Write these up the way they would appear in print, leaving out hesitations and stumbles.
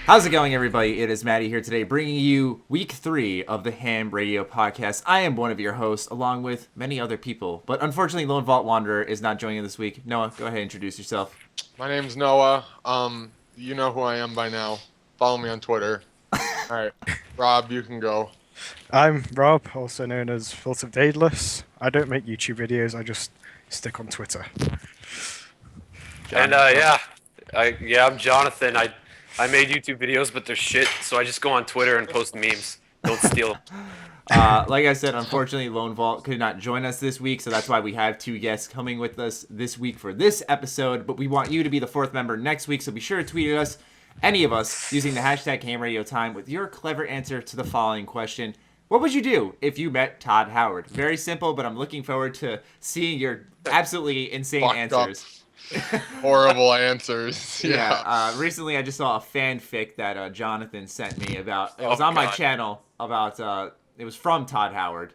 How's it going, everybody? It is Matty here today, bringing you week 3 of the H.A.M Radio Podcast. I am one of your hosts, along with many other people, but unfortunately, LoneVaultWanderer is not joining this week. Noah, go ahead and introduce yourself. My name's Noah. You know who I am by now. Follow me on Twitter. All right, Rob, you can go. I'm Rob, also known as Fault of Daedalus. I don't make YouTube videos, I just stick on Twitter. And I'm Jonathan. I made YouTube videos, but they're shit, so I just go on Twitter and post memes. Don't steal them. Like I said, unfortunately, Lone Vault could not join us this week, so that's why we have 2 guests coming with us this week for this episode. But we want you to be the 4th member next week, so be sure to tweet at us, any of us, using the hashtag HamRadioTime with your clever answer to the following question. What would you do if you met Todd Howard? Very simple, but I'm looking forward to seeing your absolutely insane answers. Horrible answers. Yeah. Recently, I just saw a fanfic that Jonathan sent me about. It was on my channel about. It was from Todd Howard.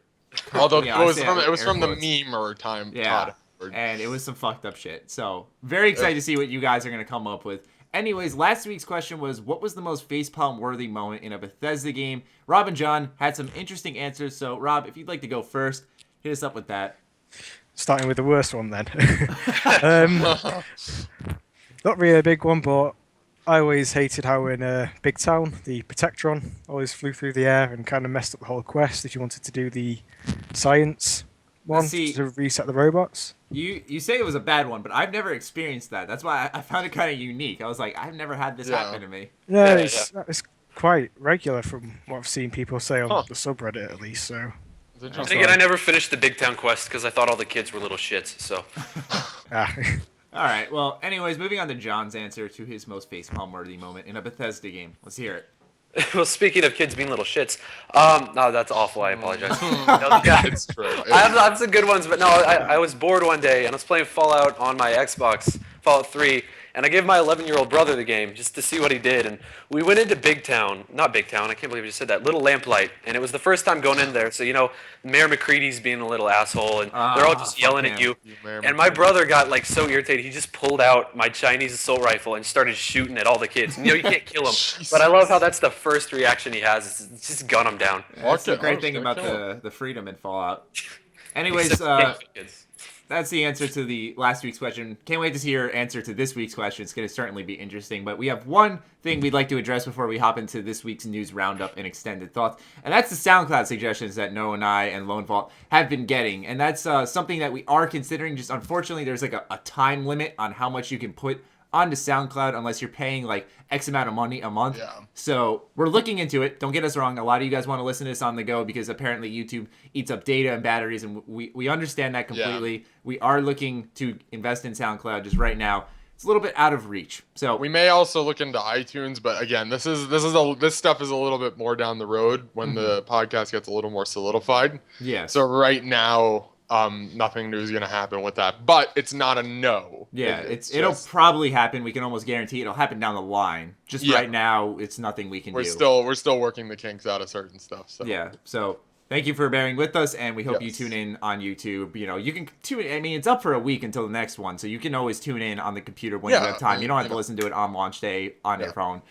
Although it was from the memer time. Yeah. Todd Howard. And it was some fucked up shit. So very excited to see what you guys are gonna come up with. Anyways, last week's question was, what was the most facepalm worthy moment in a Bethesda game? Rob and John had some interesting answers. So Rob, if you'd like to go first, hit us up with that. Starting with the worst one then. Not really a big one, but I always hated how in Big Town, the Protectron always flew through the air and kind of messed up the whole quest if you wanted to do the science one to reset the robots. You say it was a bad one, but I've never experienced that. That's why I found it kind of unique. I was like, I've never had this happen to me. Yeah, it's quite regular from what I've seen people say on the subreddit at least, so... And again, I never finished the Big Town quest because I thought all the kids were little shits, so... All right, well, anyways, moving on to John's answer to his most facepalm-worthy moment in a Bethesda game. Let's hear it. Well, speaking of kids being little shits, no, that's awful, I apologize. It's true. I have some good ones, but no, I was bored one day, and I was playing Fallout on my Xbox, Fallout 3, and I gave my 11-year-old brother the game just to see what he did, and we went into Big Town, not Big Town, I can't believe I just said that, Little Lamplight, and it was the first time going in there, so, you know, Mayor McCready's being a little asshole, and they're all just yelling at you, and my brother got, like, so irritated, he just pulled out my Chinese assault rifle and started shooting at all the kids. You know, you can't kill them, but I love how that's the first reaction he has, is just gun them down. Yeah, that's the great thing about the freedom in Fallout. Anyways, that's the answer to the last week's question. Can't wait to see your answer to this week's question. It's going to certainly be interesting. But we have one thing we'd like to address before we hop into this week's news roundup and extended thoughts. And that's the SoundCloud suggestions that Noah and I and Lone Vault have been getting. And that's something that we are considering. Just unfortunately, there's like a time limit on how much you can put onto SoundCloud unless you're paying like X amount of money a month. Yeah. So we're looking into it. Don't get us wrong. A lot of you guys want to listen to this on the go because apparently YouTube eats up data and batteries, and we understand that completely. Yeah. We are looking to invest in SoundCloud just right now. It's a little bit out of reach. So we may also look into iTunes, but again, this stuff is a little bit more down the road when the podcast gets a little more solidified. Yeah. So right now, nothing new is going to happen with that, but it's not a no. Yeah, it'll probably happen. We can almost guarantee it'll happen down the line. Just right now, it's nothing we can do. We're still working the kinks out of certain stuff. So. Yeah, so thank you for bearing with us, and we hope you tune in on YouTube. You know, you can tune in. I mean, it's up for a week until the next one, so you can always tune in on the computer when you have time. You don't have to listen to it on launch day on your phone.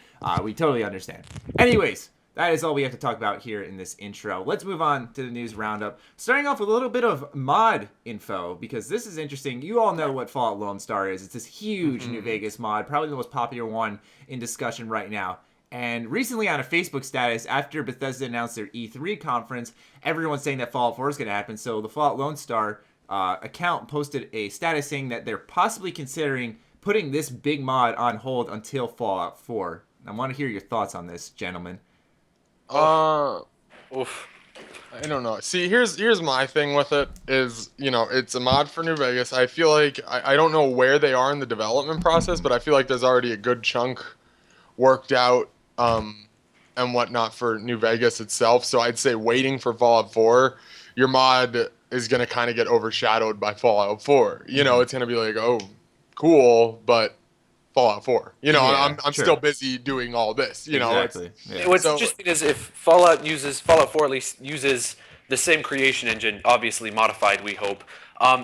We totally understand. Anyways, that is all we have to talk about here in this intro. Let's move on to the news roundup. Starting off with a little bit of mod info, because this is interesting. You all know what Fallout Lone Star is. It's this huge New Vegas mod, probably the most popular one in discussion right now. And recently on a Facebook status, after Bethesda announced their E3 conference, everyone's saying that Fallout 4 is going to happen. So the Fallout Lone Star account posted a status saying that they're possibly considering putting this big mod on hold until Fallout 4. I want to hear your thoughts on this, gentlemen. Oof. I don't know. See, here's my thing with it is, you know, it's a mod for New Vegas. I feel like I don't know where they are in the development process, but I feel like there's already a good chunk worked out and whatnot for New Vegas itself. So I'd say waiting for Fallout 4, your mod is going to kind of get overshadowed by Fallout 4. You know, it's going to be like, oh, cool, but Fallout 4. You know, I'm still busy doing all this. You know, what's interesting is if Fallout 4 at least uses the same creation engine, obviously modified, we hope.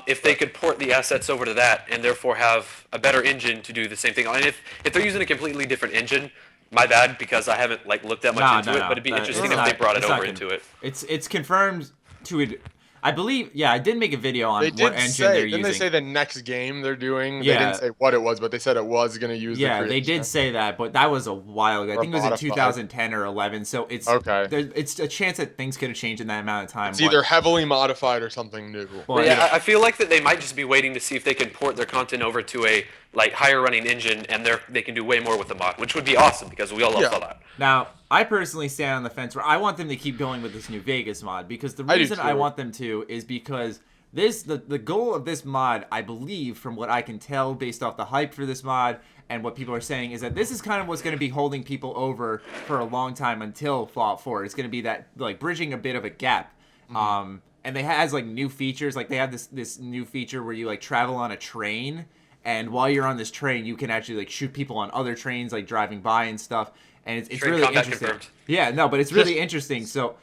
If they could port the assets over to that and therefore have a better engine to do the same thing. And if they're using a completely different engine, My bad, because I haven't looked that much into it, but it'd be interesting if they brought it over into it. It's confirmed to it. I believe, I did make a video on what engine they're using. Didn't they say the next game they're doing? Yeah. They didn't say what it was, but they said it was going to use the Yeah, they did say that, but that was a while ago. I think it was in 2010 or 11, so it's it's a chance that things could have changed in that amount of time. It's either heavily modified or something new. Well, I feel like that they might just be waiting to see if they can port their content over to a higher running engine, and they can do way more with the mod, which would be awesome because we all love Fallout. Now, I personally stand on the fence where I want them to keep going with this New Vegas mod, because the reason I want them to is because the goal of this mod, I believe, from what I can tell based off the hype for this mod and what people are saying, is that this is kind of what's going to be holding people over for a long time until Fallout 4. It's going to be that bridging a bit of a gap. And they has new features. They have this new feature where you travel on a train, and while you're on this train, you can actually shoot people on other trains driving by and stuff. And it's really interesting. Confirmed. Yeah, no, but it's really interesting. So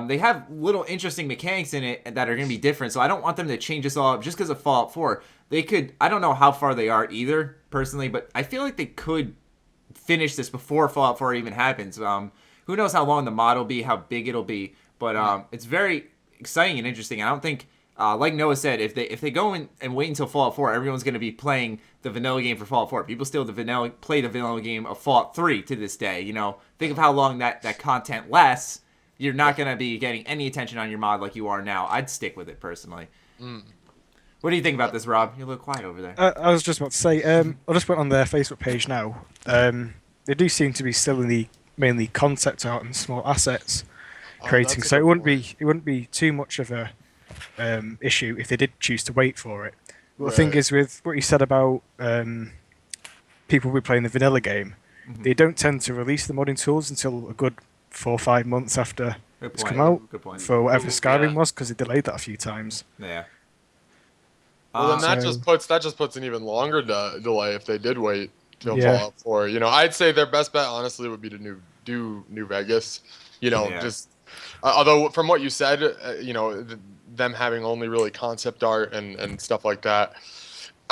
they have little interesting mechanics in it that are going to be different. So I don't want them to change this all up just because of Fallout 4. They could, I don't know how far they are either, personally, but I feel like they could finish this before Fallout 4 even happens. Who knows how long the mod will be, how big it'll be. But it's very exciting and interesting. I don't think, like Noah said, if they go in and wait until Fallout 4, everyone's going to be playing the vanilla game for Fallout 4. People still play the vanilla game of Fallout 3 to this day. Think of how long that content lasts. You're not going to be getting any attention on your mod like you are now. I'd stick with it personally. What do you think about this, Rob? You're a little quiet over there. I was just about to say, I just went on their Facebook page now. They do seem to be still in the mainly concept art and small assets creating, so it wouldn't be too much of a issue if they did choose to wait for it. But the thing is, with what you said about people will be playing the vanilla game, they don't tend to release the modding tools until a good 4 or 5 months after it's come out. Good point. For whatever Skyrim was, because they delayed that a few times. Yeah. Well, then that just puts an even longer delay if they did wait till Fallout 4. I'd say their best bet, honestly, would be to do New Vegas. Just although from what you said, them having only really concept art and stuff like that,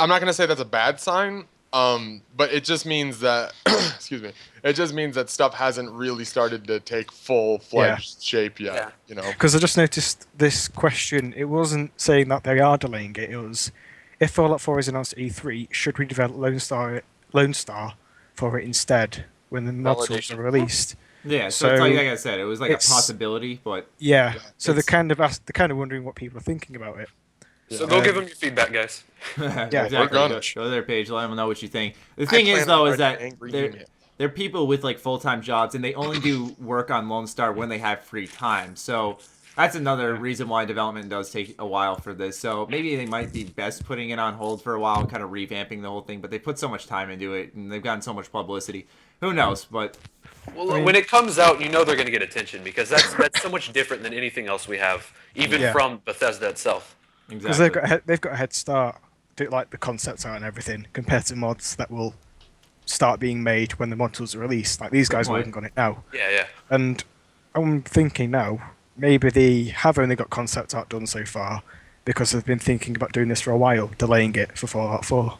I'm not gonna say that's a bad sign. But it just means that excuse me. It just means that stuff hasn't really started to take full-fledged shape yet. Because I just noticed this question. It wasn't saying that they are delaying it. It was, if Fallout 4 is announced at E3, should we develop Lone Star for it instead when the mod tools are released? Yeah, so it's like I said, it was a possibility, but so they're kind of wondering what people are thinking about it. So go give them your feedback, guys. Exactly. Go to their page, let them know what you think. The thing is, though, is that they're people with full-time jobs, and they only do work on Lone Star when they have free time. So that's another reason why development does take a while for this. So maybe they might be best putting it on hold for a while and kind of revamping the whole thing. But they put so much time into it, and they've gotten so much publicity. Who knows? But when it comes out, they're going to get attention because that's so much different than anything else we have, even from Bethesda itself. Because they've got a head start, the concept art and everything, compared to mods that will start being made when the mod tools are released. These guys are working on it now. Yeah. And I'm thinking now, maybe they have only got concept art done so far because they've been thinking about doing this for a while, delaying it for Fallout 4.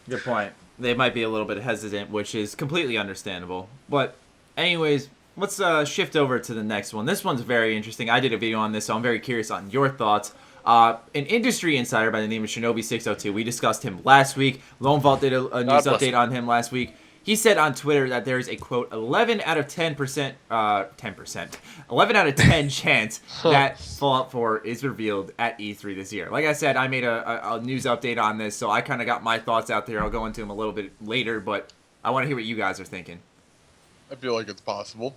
Good point. They might be a little bit hesitant, which is completely understandable. But anyways, let's shift over to the next one. This one's very interesting. I did a video on this, so I'm very curious on your thoughts. An industry insider by the name of Shinobi602, we discussed him last week. Lone Vault did a news update on him last week. He said on Twitter that there is a, quote, 11 out of 10 chance that Fallout 4 is revealed at E3 this year. Like I said, I made a news update on this, so I kind of got my thoughts out there. I'll go into them a little bit later, but I want to hear what you guys are thinking. I feel like it's plausible.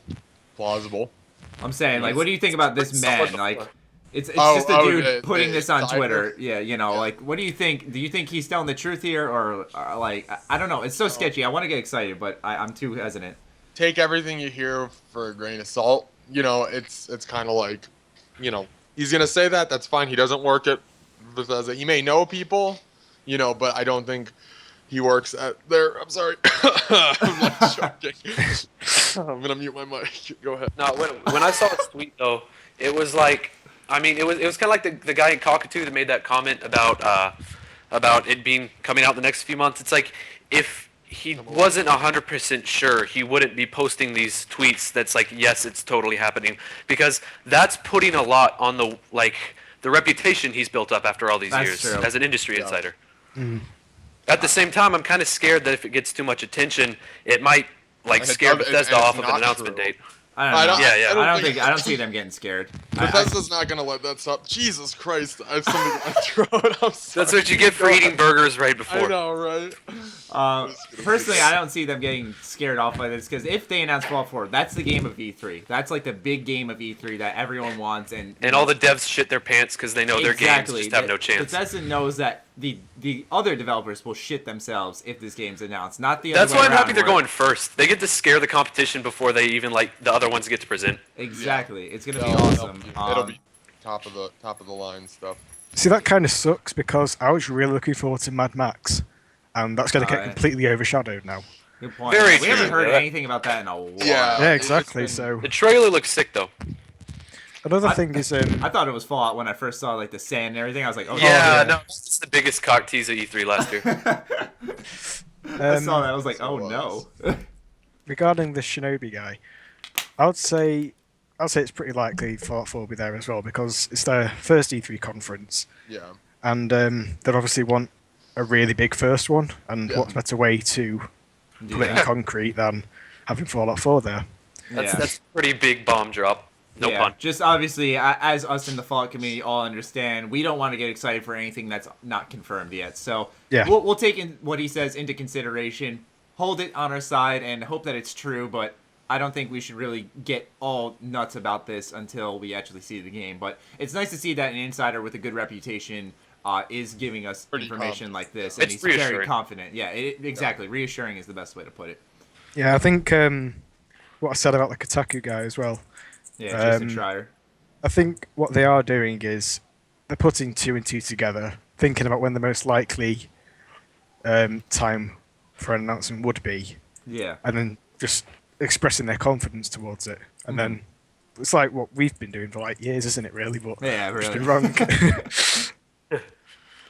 I'm saying, what do you think about this man? It's just a dude putting this on Twitter. Yeah, what do you think? Do you think he's telling the truth here, or I don't know. It's so sketchy. I want to get excited, but I'm too hesitant. Take everything you hear for a grain of salt. It's kind of he's gonna say that. That's fine. He doesn't work at Bethesda. He may know people, but I don't think he works at there. I'm sorry. I'm not joking. I'm gonna mute my mic. Go ahead. No, when I saw his tweet though, it was it was kind of like the guy in Cockatoo that made that comment about it coming out the next few months. It's if he wasn't 100% sure, he wouldn't be posting these tweets that's like, yes, it's totally happening, because that's putting a lot on the reputation he's built up after all these years as an industry insider. At the same time, I'm kind of scared that if it gets too much attention, it might scare Bethesda off of an announcement date. I don't know. I don't see them getting scared. Bethesda's not gonna let that stop. Jesus Christ! I have something in my throat. I'm sorry. That's what you get for eating burgers right before. I know, right? Personally, I don't see them getting scared off by this, because if they announce Fallout 4, that's the game of E3. That's like the big game of E3 that everyone wants, and all the devs shit their pants because they know their games just have no chance. Bethesda knows that the other developers will shit themselves if this game's announced, not the other That's way why I'm around happy they're going first. They get to scare the competition before they even the other ones get to present. Exactly. It's gonna be awesome. It'll be top of the line stuff. See, that kind of sucks because I was really looking forward to Mad Max, and that's going to get completely overshadowed now. Good point. We haven't heard anything about that in a while. Yeah, exactly. So the trailer looks sick though. Another thing is, I thought it was Fallout when I first saw the sand and everything. I was like, oh yeah, no, it's the biggest cock tease at E3 last year. I saw that. I was like, oh no. Regarding the Shinobi guy, I'd say it's pretty likely Fallout 4 will be there as well because it's their first E3 conference. Yeah. And they obviously want a really big first one, and what better way to put it in concrete than having Fallout 4 there? That's a pretty big bomb drop. No pun. Just obviously, as us in the Fallout community all understand, we don't want to get excited for anything that's not confirmed yet. So we'll take what he says into consideration, hold it on our side, and hope that it's true. But I don't think we should really get all nuts about this until we actually see the game. But it's nice to see that an insider with a good reputation is giving us information like this, and he's very confident. Yeah, exactly. Reassuring is the best way to put it. Yeah, I think what I said about the Kotaku guy as well. Yeah, Jason Schreier. I think what they are doing is they're putting 2 and 2 together, thinking about when the most likely time for an announcement would be. Yeah. And then just expressing their confidence towards it. And then it's like what we've been doing for years, isn't it, really? But it's been wrong.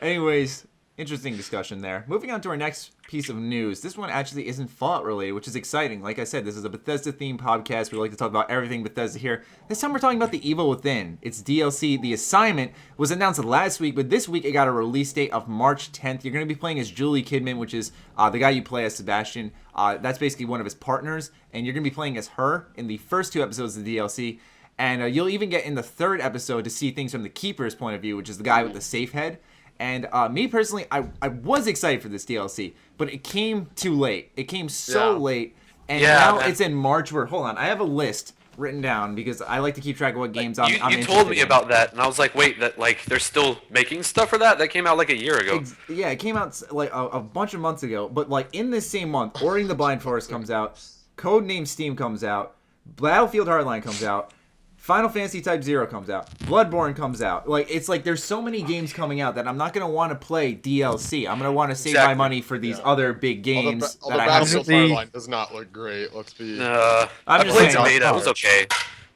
Anyways, interesting discussion there. Moving on to our next piece of news. This one actually isn't Fallout related, which is exciting. Like I said, this is a Bethesda-themed podcast. We like to talk about everything Bethesda here. This time we're talking about The Evil Within. Its DLC, The Assignment, was announced last week, but this week it got a release date of March 10th. You're going to be playing as Julie Kidman, which is the guy you play as Sebastian. That's basically one of his partners, and you're going to be playing as her in the first 2 episodes of the DLC. And you'll even get in the 3rd episode to see things from the Keeper's point of view, which is the guy with the safe head. And me personally, I was excited for this DLC, but it came too late. It came so late, and now it's in March. Hold on, I have a list written down because I like to keep track of what games I'm interested in. You told me about that, and I was like, wait, that they're still making stuff for that? That came out a year ago. Yeah, it came out a bunch of months ago, but in this same month, Ori and the Blind Forest comes out, Codename Steam comes out, Battlefield Hardline comes out, Final Fantasy Type 0 comes out. Bloodborne comes out. It's there's so many games coming out that I'm not going to want to play DLC. I'm going to want to save my money for these other big games that I have. Battlefield Hardline does not look great. Let's be... I'm just saying beta. It was okay.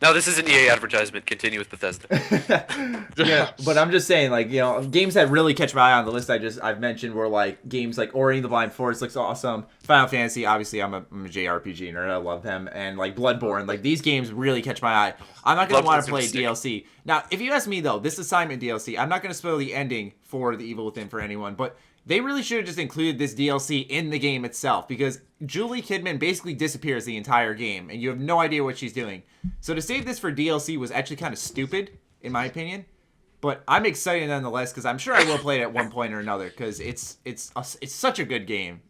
No, this is an EA advertisement. Continue with Bethesda. Yeah, but I'm just saying, games that really catch my eye on the list I've mentioned were games like Ori and the Blind Forest looks awesome. Final Fantasy, obviously, I'm a JRPG nerd. I love them, and Bloodborne. These games really catch my eye. I'm not gonna want to play DLC. Now, if you ask me though, this Assignment DLC, I'm not gonna spoil the ending for The Evil Within for anyone, but they really should have just included this DLC in the game itself, because Julie Kidman basically disappears the entire game, and you have no idea what she's doing. So to save this for DLC was actually kind of stupid, in my opinion. But I'm excited nonetheless, because I'm sure I will play it at one point or another, because it's such a good game.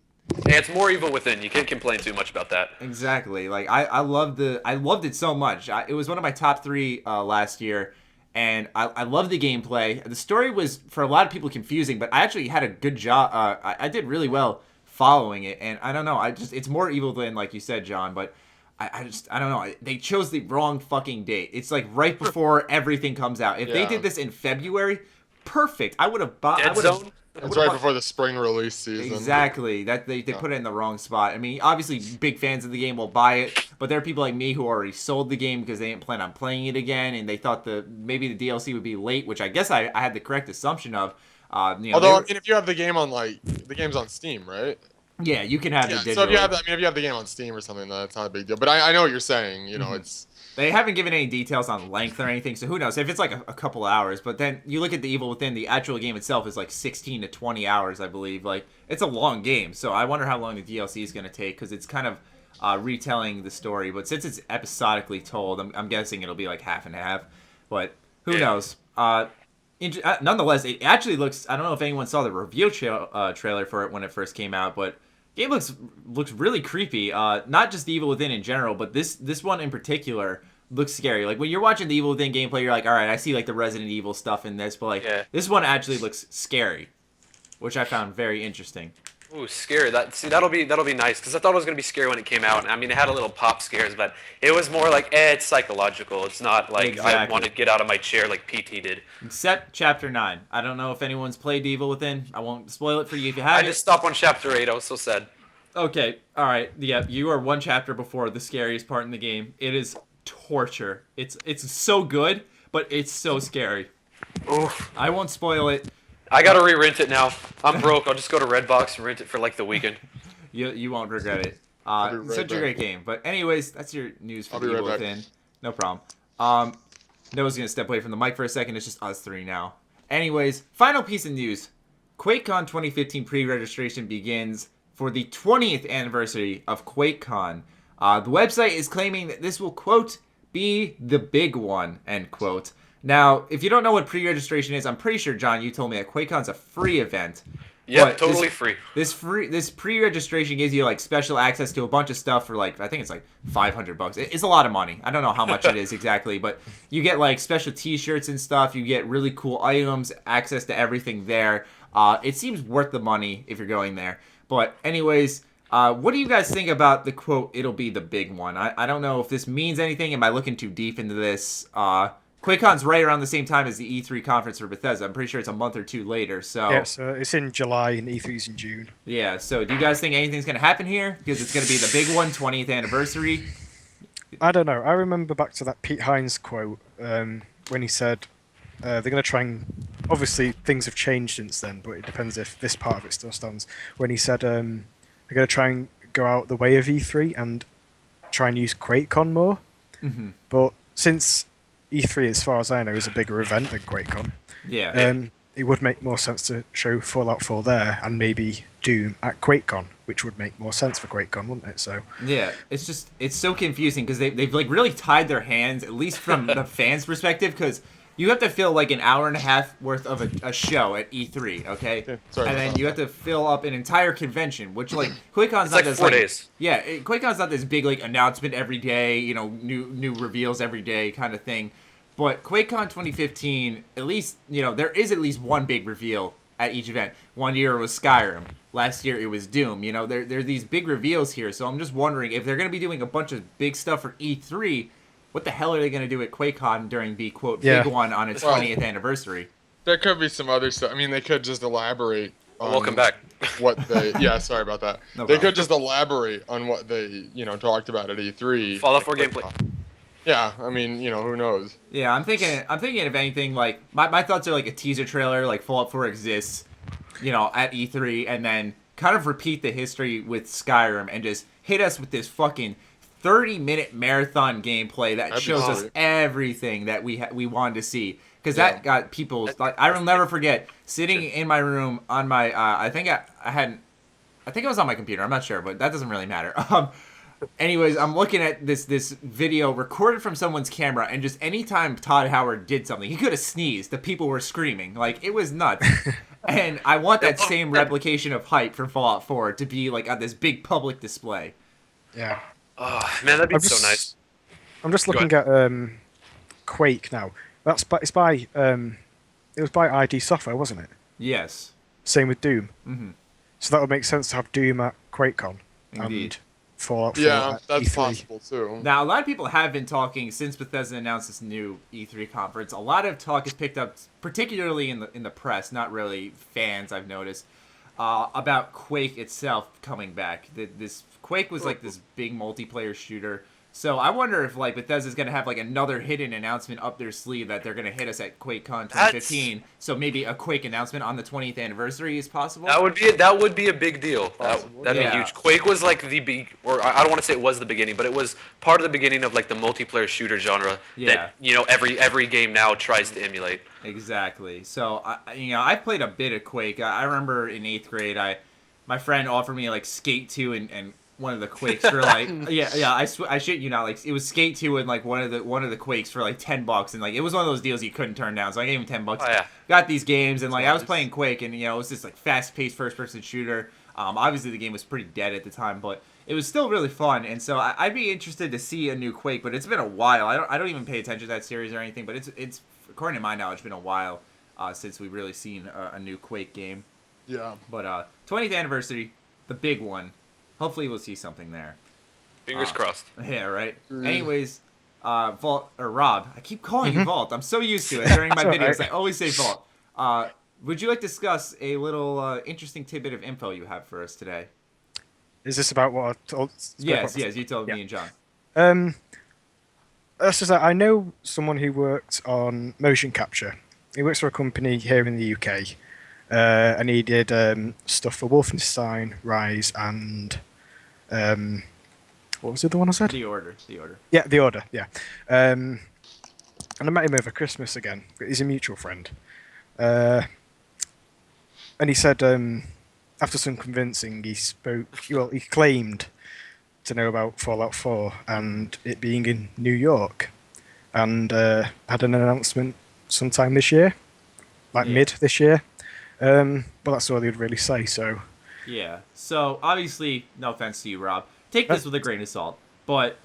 Yeah, it's more Evil Within. You can't complain too much about that. Exactly. I loved it so much. It was one of my top 3 last year. And I love the gameplay. The story was, for a lot of people, confusing, but I actually had a good job. I did really well following it, and I don't know. It's more Evil than, like you said, John, but I don't know. They chose the wrong fucking date. It's right before everything comes out. If they did this in February, perfect. I would have bought. Dead Zone? It's right before the spring release season. Exactly. That they put it in the wrong spot. I mean, obviously, big fans of the game will buy it, but there are people like me who already sold the game because they didn't plan on playing it again, and they thought maybe the DLC would be late, which I guess I had the correct assumption of. Although, if you have the game on the game's on Steam, right? Yeah, you can have the digital. So if you have, if you have the game on Steam or something, that's not a big deal. But I know what you're saying. You know, it's. They haven't given any details on length or anything, so who knows? If it's like a couple hours, but then you look at the Evil Within, the actual game itself is like 16 to 20 hours, I believe. Like, it's a long game, so I wonder how long the DLC is going to take, because it's kind of retelling the story. But since it's episodically told, I'm guessing it'll be like half and half. But who knows? Nonetheless, it actually looks... I don't know if anyone saw the reveal trailer for it when it first came out, but... Game looks really creepy. Not just the Evil Within in general, but this one in particular looks scary. Like when you're watching the Evil Within gameplay, you're like, all right, I see like the Resident Evil stuff in this, but like this one actually looks scary, which I found very interesting. Ooh, scary. That'll be nice, because I thought it was gonna be scary when it came out. I mean, it had a little pop scares, but it was more like, it's psychological. It's not like I want to get out of my chair like PT did. Except Chapter 9. I don't know if anyone's played Evil Within. I won't spoil it for you if you haven't. I just stopped on Chapter 8. I was so sad. Okay, all right. Yeah, you are one chapter before the scariest part in the game. It is torture. It's so good, but it's so scary. Oof. I won't spoil it. I gotta re-rent it now. I'm broke. I'll just go to Redbox and rent it for like the weekend. You won't regret it. It's such a great game. But anyways, that's your news for Evil Within. No problem. Noah's gonna step away from the mic for a second. It's just us three now. Anyways, final piece of news. QuakeCon 2015 pre-registration begins for the 20th anniversary of QuakeCon. The website is claiming that this will, quote, be the big one, end quote. Now, if you don't know what pre-registration is, I'm pretty sure, John, you told me that QuakeCon's a free event. Yeah, totally free. This pre-registration gives you like special access to a bunch of stuff for like, I think it's like $500. It's a lot of money. I don't know how much it is exactly, but you get like special T-shirts and stuff. You get really cool items, access to everything there. It seems worth the money if you're going there. But anyways, what do you guys think about the quote, it'll be the big one? I don't know if this means anything. Am I looking too deep into this? QuakeCon's right around the same time as the E3 conference for Bethesda. I'm pretty sure it's a month or two later. So yeah, so it's in July and E3's in June. Yeah, so do you guys think anything's going to happen here? Because it's going to be the big one, 20th anniversary? I don't know. I remember back to that Pete Hines quote when he said they're going to try and... Obviously, things have changed since then, but it depends if this part of it still stands. When he said they're going to try and go out the way of E3 and try and use QuakeCon more. Mm-hmm. But since E3, as far as I know, is a bigger event than QuakeCon. Yeah. It would make more sense to show Fallout 4 there and maybe Doom at QuakeCon, which would make more sense for QuakeCon, wouldn't it? So yeah, it's so confusing because they've like really tied their hands, at least from the fans' perspective, because you have to fill like an hour and a half worth of a show at E3, okay? Sorry, and then you have to fill up an entire convention, which like QuakeCon's it's not like this 4 days. Yeah, QuakeCon's not this big like announcement every day, you know, new reveals every day kind of thing. But QuakeCon 2015, at least, you know, there is at least one big reveal at each event. One year it was Skyrim. Last year it was Doom. You know, there are these big reveals here. So I'm just wondering if they're going to be doing a bunch of big stuff for E3, what the hell are they going to do at QuakeCon during the, quote, big one on its 20th anniversary? There could be some other stuff. I mean, they could just elaborate on welcome back. What they... Yeah, sorry about that. They could just elaborate on what they, you know, talked about at E3. Fallout 4 gameplay. Yeah, I mean, you know, who knows? Yeah, I'm thinking if anything, like, my thoughts are like a teaser trailer, like Fallout 4 exists, you know, at E3, and then kind of repeat the history with Skyrim and just hit us with this fucking 30-minute marathon gameplay that shows us everything that we wanted to see. Because that got people, like, I will never forget, sitting in my room on my, I think it was on my computer, I'm not sure, but that doesn't really matter. Anyways, I'm looking at this video recorded from someone's camera, and just anytime Todd Howard did something, he could have sneezed. The people were screaming. Like, it was nuts. And I want that same replication of hype from Fallout 4 to be, like, on this big public display. Yeah. Oh, man, that'd be so nice. I'm just looking at Quake now. It was by ID Software, wasn't it? Yes. Same with Doom. Mm-hmm. So that would make sense to have Doom at QuakeCon. Indeed. Fallout 4 Yeah, at that's E3. possible too. Now, a lot of people have been talking since Bethesda announced this new E3 conference. A lot of talk has picked up, particularly in the press, not really fans, I've noticed, about Quake itself coming back. This Quake was like this big multiplayer shooter So I wonder if like Bethesda's gonna have like another hidden announcement up their sleeve that they're gonna hit us at QuakeCon 2015. So maybe a Quake announcement on the 20th anniversary is possible. That would be a big deal. That'd be huge. Quake was like the big, or I don't want to say it was the beginning, but it was part of the beginning of like the multiplayer shooter genre that every game now tries to emulate. Exactly. So I played a bit of Quake. I remember in 8th grade, my friend offered me like Skate 2 and one of the Quakes for like I shit you not, like it was Skate 2 and like one of the Quakes for like $10, and like it was one of those deals you couldn't turn down. So I gave him $10. Oh, yeah. Got these games, and like I was playing Quake, and it was this like fast-paced first-person shooter. Obviously the game was pretty dead at the time, but it was still really fun. And so I'd be interested to see a new Quake, but it's been a while. I don't even pay attention to that series or anything, but it's according to my knowledge been a while since we've really seen a new Quake game. Yeah. But 20th anniversary, the big one. Hopefully we'll see something there. Fingers crossed. Yeah, right. Anyways, Vault or Rob, I keep calling you Vault. I'm so used to it during my videos. I always say Vault. Would you like to discuss a little interesting tidbit of info you have for us today? Is this about what I told? Yes, you told me and John. That's just that I know someone who worked on motion capture. He works for a company here in the UK, and he did stuff for Wolfenstein, Rise, and what was the other one I said? The Order. Yeah, The Order. Yeah, and I met him over Christmas again. He's a mutual friend, and he said after some convincing, he claimed to know about Fallout 4 and it being in New York, and had an announcement sometime this year, mid this year. But that's all they'd really say. So yeah. So obviously, no offense to you, Rob. Take this with a grain of salt, but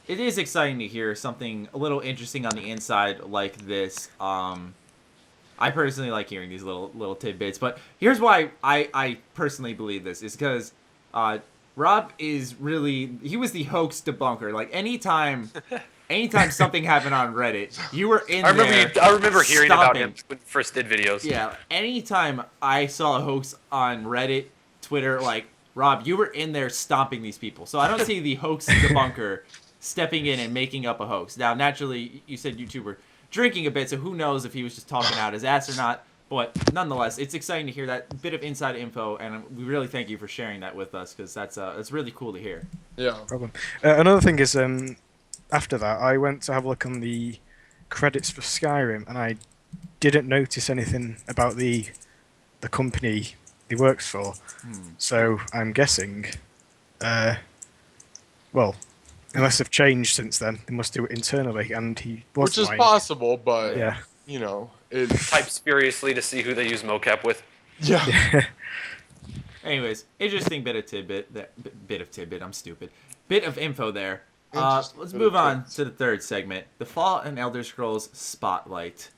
it is exciting to hear something a little interesting on the inside like this. I personally like hearing these little tidbits, but here's why I personally believe this is because Rob is he was the hoax debunker. Like anytime something happened on Reddit, you were in there. I remember hearing about him when he first did videos. Yeah, anytime I saw a hoax on Reddit, Twitter, like Rob, you were in there stomping these people. So I don't see the hoax debunker stepping in and making up a hoax. Now, naturally, you said YouTube were drinking a bit, so who knows if he was just talking out his ass or not. But nonetheless, it's exciting to hear that bit of inside info, and we really thank you for sharing that with us because that's really cool to hear. Yeah. no problem. Another thing is, after that, I went to have a look on the credits for Skyrim, and I didn't notice anything about the company he works for. So I'm guessing, unless they've changed since then, they must do it internally, and he was Which is lying. possible, but Yeah. it Types furiously to see who they use mocap with. yeah. Anyways, interesting bit of tidbit. I'm stupid. Bit of info there. Let's move on to the third segment, the Fallout and Elder Scrolls Spotlight.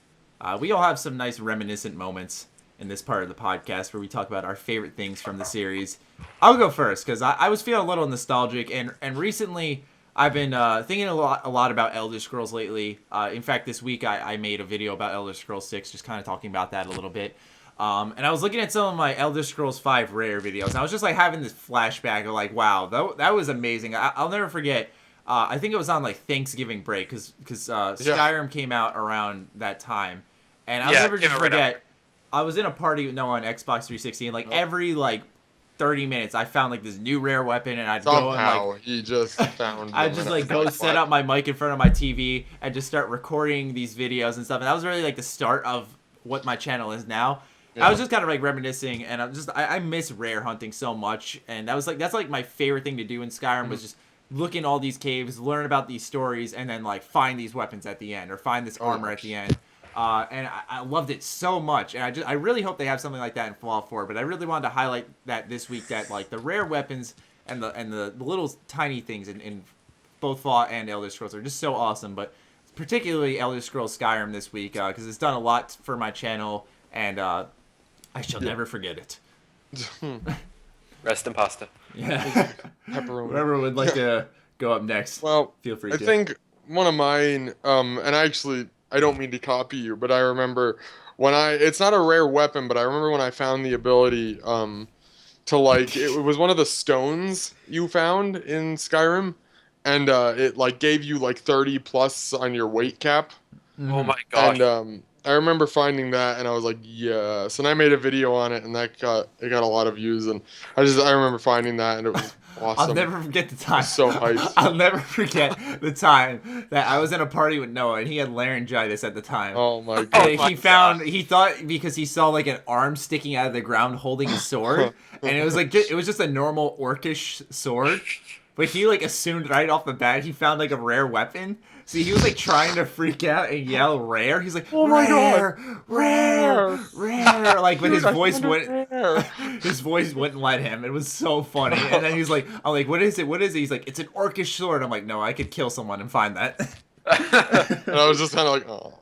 We all have some nice reminiscent moments in this part of the podcast where we talk about our favorite things from the series. I'll go first because I was feeling a little nostalgic, and recently I've been thinking a lot about Elder Scrolls lately. In fact, this week I made a video about Elder Scrolls 6, just kind of talking about that a little bit. And I was looking at some of my Elder Scrolls 5 Rare videos, and I was just like having this flashback of like, wow, that was amazing. I'll never forget. I think it was on like Thanksgiving break because Skyrim came out around that time, and I'll never just forget. I was in a party on Xbox 360, and like every like 30 minutes, I found like this new rare weapon, and I'd go and like he just found. I'd just like go set up my mic in front of my TV and just start recording these videos and stuff. And that was really like the start of what my channel is now. Yeah. I was just kind of like reminiscing, and I miss rare hunting so much, and that's like my favorite thing to do in Skyrim was just look in all these caves, learn about these stories, and then like find these weapons at the end or find this armor at the end. And I loved it so much, and I really hope they have something like that in Fallout 4. But I really wanted to highlight that this week, that like the rare weapons and the little tiny things in both Fallout and Elder Scrolls are just so awesome. But particularly Elder Scrolls Skyrim this week because it's done a lot for my channel, and I shall never forget it. Rest in pasta. Yeah. Pepperoni. Whoever would like to go up next, well, feel free to. I think one of mine, and actually, I don't mean to copy you, but I remember it's not a rare weapon, but I remember when I found the ability to like, it was one of the stones you found in Skyrim, and it like gave you like 30 plus on your weight cap. Oh my gosh. And I remember finding that, and I was like, yes. And I made a video on it, and it got a lot of views. And I remember finding that, and it was awesome. I'll never forget the time. So hyped. I'll never forget the time that I was in a party with Noah, and he had laryngitis at the time. Oh my god. And he thought because he saw like an arm sticking out of the ground holding a sword, and it was like it was just a normal orcish sword, but he like assumed right off the bat he found like a rare weapon. See, he was like trying to freak out and yell rare. He's like, oh my god, rare. Like, but his voice wouldn't let him. It was so funny. And then he's like, I'm like, what is it? He's like, it's an orcish sword. I'm like, no, I could kill someone and find that. And I was just kind of like, oh.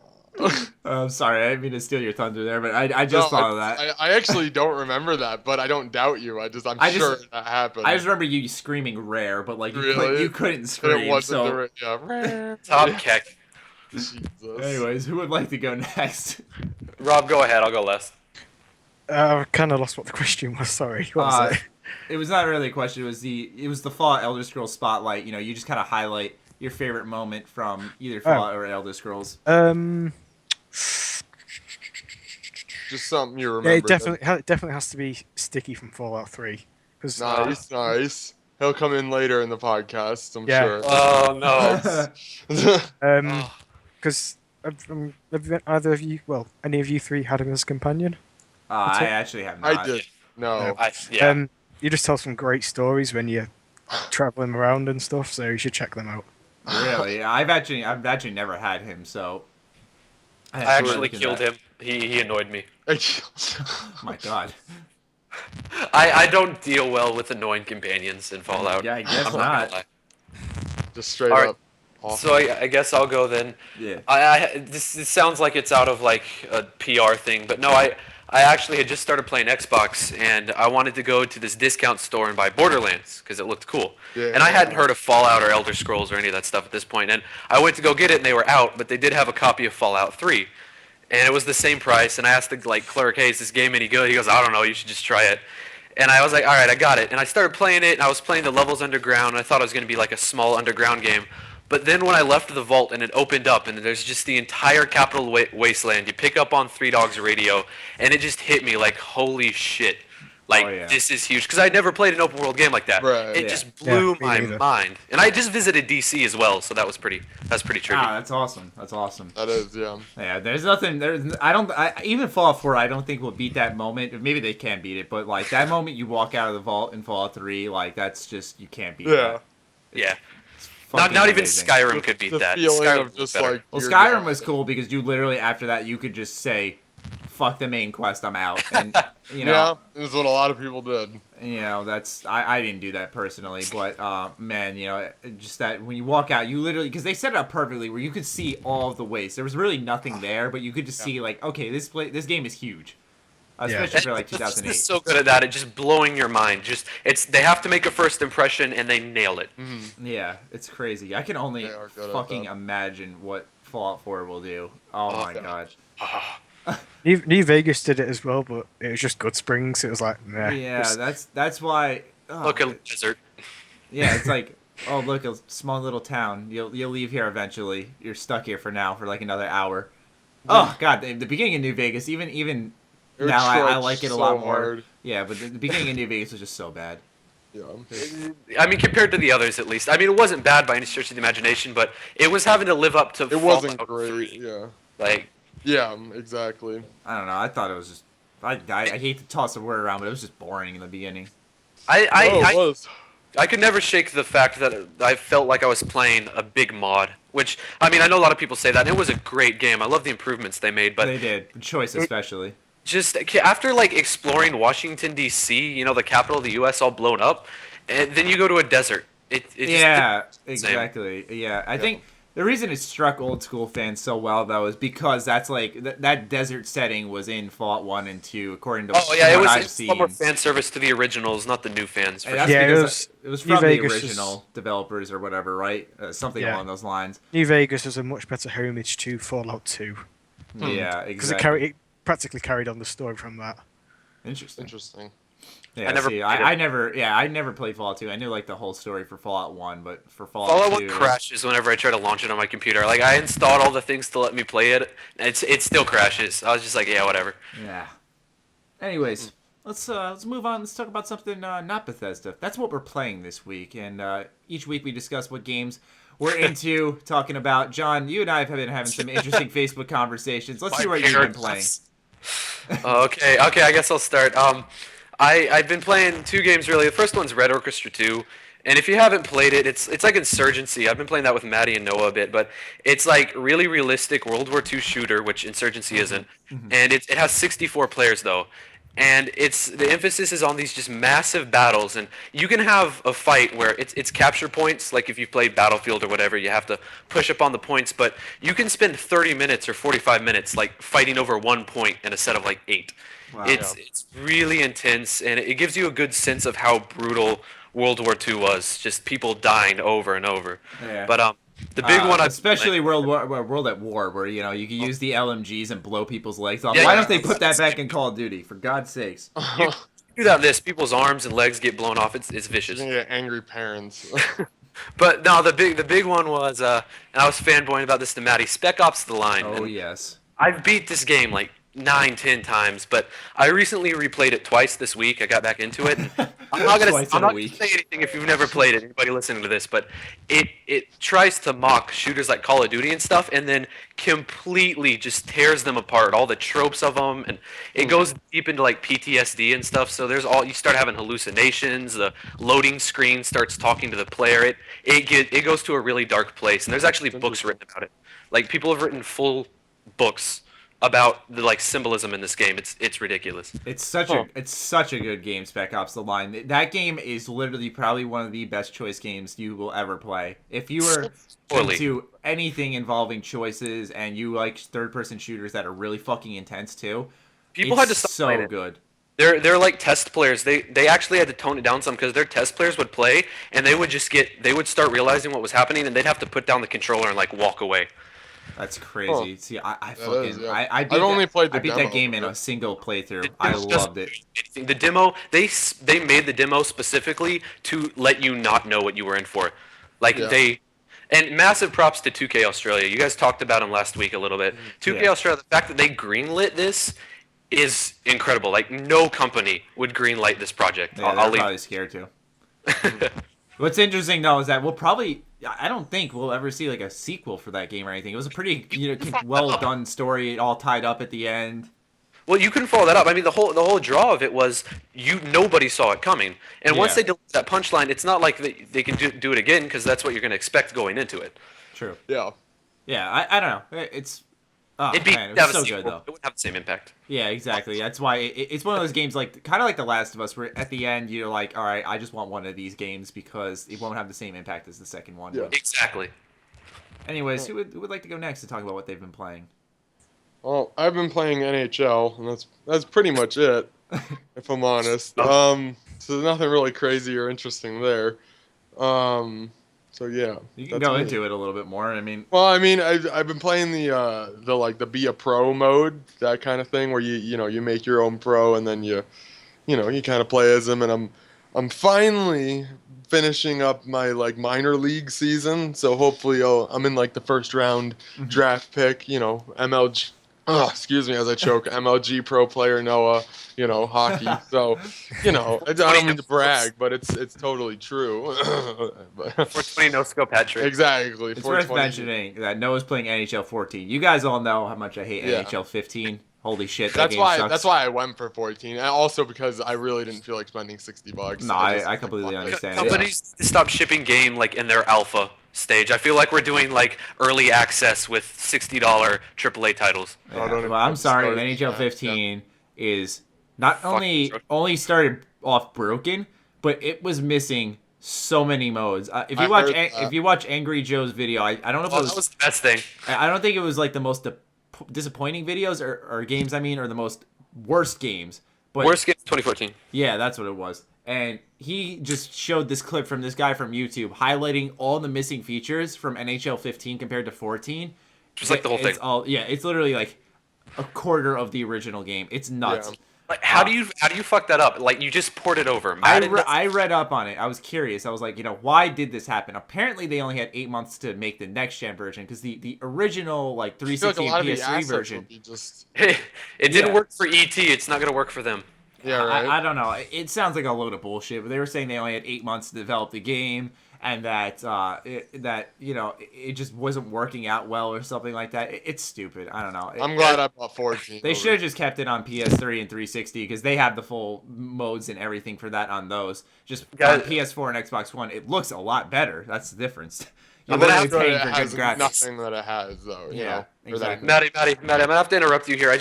I'm sorry, I didn't mean to steal your thunder there, but I just thought of that. I actually don't remember that, but I don't doubt you. I'm sure that happened. I just remember you screaming rare, but like you couldn't scream. It wasn't rare. Top keck. Jesus. Anyways, who would like to go next? Rob, go ahead. I'll go last. I kind of lost what the question was. Sorry. What was it? It was not really a question. It was the Fallout Elder Scrolls Spotlight. You know, you just kind of highlight your favorite moment from either Fallout or Elder Scrolls. Just something you remember. Yeah, it definitely has to be Sticky from Fallout 3. Nice. He'll come in later in the podcast, I'm sure. Oh no. Because have either of you, well, any of you three had him as a companion? I actually have not. I did. No. You just tell some great stories when you're traveling around and stuff, so you should check them out. Really? I've actually never had him, so I actually killed him. He annoyed me. Oh my god. I don't deal well with annoying companions in Fallout. Yeah, I guess not. Just straight up. Awesome. So I guess I'll go then. Yeah. This sounds like it's out of like a PR thing, but no, I actually had just started playing Xbox, and I wanted to go to this discount store and buy Borderlands because it looked cool. Yeah. And I hadn't heard of Fallout or Elder Scrolls or any of that stuff at this point. And I went to go get it, and they were out, but they did have a copy of Fallout 3. And it was the same price, and I asked the clerk, hey, is this game any good? He goes, I don't know, you should just try it. And I was like, all right, I got it. And I started playing it, and I was playing the levels underground, and I thought it was going to be like a small underground game. But then when I left the vault and it opened up, and there's just the entire Capital Wasteland, you pick up on Three Dogs Radio, and it just hit me like, holy shit. Like, this is huge. Because I'd never played an open world game like that. Right. It just blew my mind. And I just visited DC as well, so that's pretty trippy. Ah, that's awesome. That is, Yeah, there's nothing. Even Fallout 4, I don't think will beat that moment. Maybe they can beat it, but like that moment you walk out of the vault in Fallout 3, like that's just you can't beat that. Yeah. Not even Skyrim could beat that. Skyrim of just like. Well, Skyrim was cool because you literally after that you could just say, "Fuck the main quest, I'm out." And you know, yeah, that's what a lot of people did. You know, that's I didn't do that personally, but man, you know, just that when you walk out, you literally because they set it up perfectly where you could see all of the waste. There was really nothing there, but you could just see like, okay, this game is huge. Especially for like 2008. It's so good at that. It's just blowing your mind. They have to make a first impression and they nail it. Mm-hmm. Yeah, it's crazy. I can only fucking imagine what Fallout 4 will do. Oh my god. New Vegas did it as well, but it was just Goodsprings. It was like, meh. Yeah, that's why. Look at desert. Yeah, it's like, oh look, a small little town. You'll leave here eventually. You're stuck here for now for like another hour. Oh god, the beginning of New Vegas, even. Now I like it a lot more. Hard. Yeah, but the beginning of New Vegas was just so bad. Yeah. I mean, compared to the others, at least. I mean, it wasn't bad by any stretch of the imagination, but it was having to live up to. It wasn't great. 3. Yeah. Like. Yeah, exactly. I don't know. I thought it was just. I hate to toss the word around, but it was just boring in the beginning. It was. I could never shake the fact that I felt like I was playing a big mod. Which I mean, I know a lot of people say that. And it was a great game. I love the improvements they made, but they did. The choice especially. Just after like exploring Washington D.C., you know, the capital of the U.S. all blown up, and then you go to a desert. Exactly. Yeah, I think the reason it struck old school fans so well though is because that's like that desert setting was in Fallout 1 and 2, according to what I've seen. It was more fan service to the originals, not the new fans. It was from the original developers or whatever, right? Something along those lines. New Vegas was a much better homage to Fallout 2. Yeah, exactly. Because it practically carried on the story from that. Interesting. Yeah, I never played Fallout 2. I knew like the whole story for Fallout 1, but for Fallout 2... 1 crashes whenever I try to launch it on my computer. Like, I installed all the things to let me play it, and it still crashes. I was just like, yeah, whatever. Yeah. Anyways, let's move on. Let's talk about something not Bethesda. That's what we're playing this week, and each week we discuss what games we're into, talking about. John, you and I have been having some interesting Facebook conversations. Let's see what you've been playing. Okay, I guess I'll start. I've been playing 2 games really. The first one's Red Orchestra 2, and if you haven't played it, it's like Insurgency. I've been playing that with Maddie and Noah a bit, but it's like really realistic World War II shooter, which Insurgency isn't, and it has 64 players though. And the emphasis is on these just massive battles, and you can have a fight where it's capture points, like if you've played Battlefield or whatever, you have to push up on the points, but you can spend 30 minutes or 45 minutes like fighting over 1 point in a set of like 8. Wow. It's really intense, and it gives you a good sense of how brutal World War II was, just people dying over and over. Yeah. But the big one, especially World at War, where you can use the LMGs and blow people's legs off. Why don't they put that back in Call of Duty? For God's sakes! You do that. This people's arms and legs get blown off. It's vicious. Yeah, angry parents. But no, the big one was, and I was fanboying about this to Maddie. Spec Ops: The Line. Oh yes. I've beat this game like 9-10 times, but I recently replayed it twice this week. I got back into it. I'm not gonna say anything if you've never played it, anybody listening to this, but it tries to mock shooters like Call of Duty and stuff, and then completely just tears them apart, all the tropes of them, and it goes deep into like PTSD and stuff. So you start having hallucinations. The loading screen starts talking to the player. It goes to a really dark place, and there's actually books written about it. Like, people have written full books about the like symbolism in this game. It's ridiculous. It's such a good game, Spec Ops: The Line. That game is literally probably one of the best choice games you will ever play. If you are into anything involving choices and you like third-person shooters that are really fucking intense too, people had to stop playing it. Good. They're like test players. They actually had to tone it down some because their test players would play and they would start realizing what was happening and they'd have to put down the controller and like walk away. That's crazy. See, I beat that game in a single playthrough. I loved it. The demo, they made the demo specifically to let you not know what you were in for. And massive props to 2K Australia. You guys talked about them last week a little bit. 2K Australia, the fact that they greenlit this is incredible. Like, no company would greenlight this project. Yeah, they're probably scared too. What's interesting though is that I don't think we'll ever see like a sequel for that game or anything. It was a pretty well done story, all tied up at the end. Well, you couldn't follow that up. I mean, the whole draw of it was nobody saw it coming, and once they delivered that punchline, it's not like they can do it again because that's what you're going to expect going into it. True. Yeah. Yeah, I don't know. It's it was so good though. It wouldn't have the same impact. Yeah, exactly. That's why it's one of those games like kind of like The Last of Us, where at the end you're like, all right, I just want one of these games because it won't have the same impact as the second one. Yeah. Exactly. Anyways, who would like to go next to talk about what they've been playing? Well, I've been playing NHL, and that's pretty much it, if I'm honest. So nothing really crazy or interesting there. So yeah, you can go into it a little bit more. I mean, I've been playing the be a pro mode, that kind of thing, where you make your own pro and then you kind of play as them. And I'm finally finishing up my like minor league season, so hopefully I'm in like the first round draft pick. MLG. Excuse me as I choke. MLG pro player Noah. Hockey. So, I don't mean to brag, but it's totally true. 420 no scope hat trick. Exactly. It's worth mentioning that Noah's playing NHL 14. You guys all know how much I hate NHL 15. Holy shit, that's why I went for 14, and also because I really didn't feel like spending $60. No, I completely understand. Companies stop shipping game like in their alpha stage. I feel like we're doing like early access with $60 AAA titles. Yeah. Well, I'm sorry, NHL 15 is not only started off broken, but it was missing so many modes. If you watch Angry Joe's video, I don't know if that was the best thing. I don't think it was like the most disappointing videos or games. Or the most worst games. But worst games 2014. Yeah, that's what it was. And he just showed this clip from this guy from YouTube highlighting all the missing features from NHL 15 compared to 14. Just like the whole thing. It's literally like a quarter of the original game. It's nuts. Like, how do you fuck that up? Like, you just ported over. I read up on it. I was curious. I was like, why did this happen? Apparently, they only had 8 months to make the next gen version because the original 360 and PS3 version. It didn't work for ET. It's not gonna work for them. Yeah, right. I don't know. It sounds like a load of bullshit. But they were saying they only had 8 months to develop the game, and that it just wasn't working out well or something like that. It's stupid. I don't know. I'm glad I bought 14. They should have just kept it on PS3 and 360 because they have the full modes and everything for that on those. Just on PS4 and Xbox One, it looks a lot better. That's the difference. I'm gonna have to paying for good graphics. Nothing that it has, though. Yeah, exactly. Matty, I'm gonna have to interrupt you here. I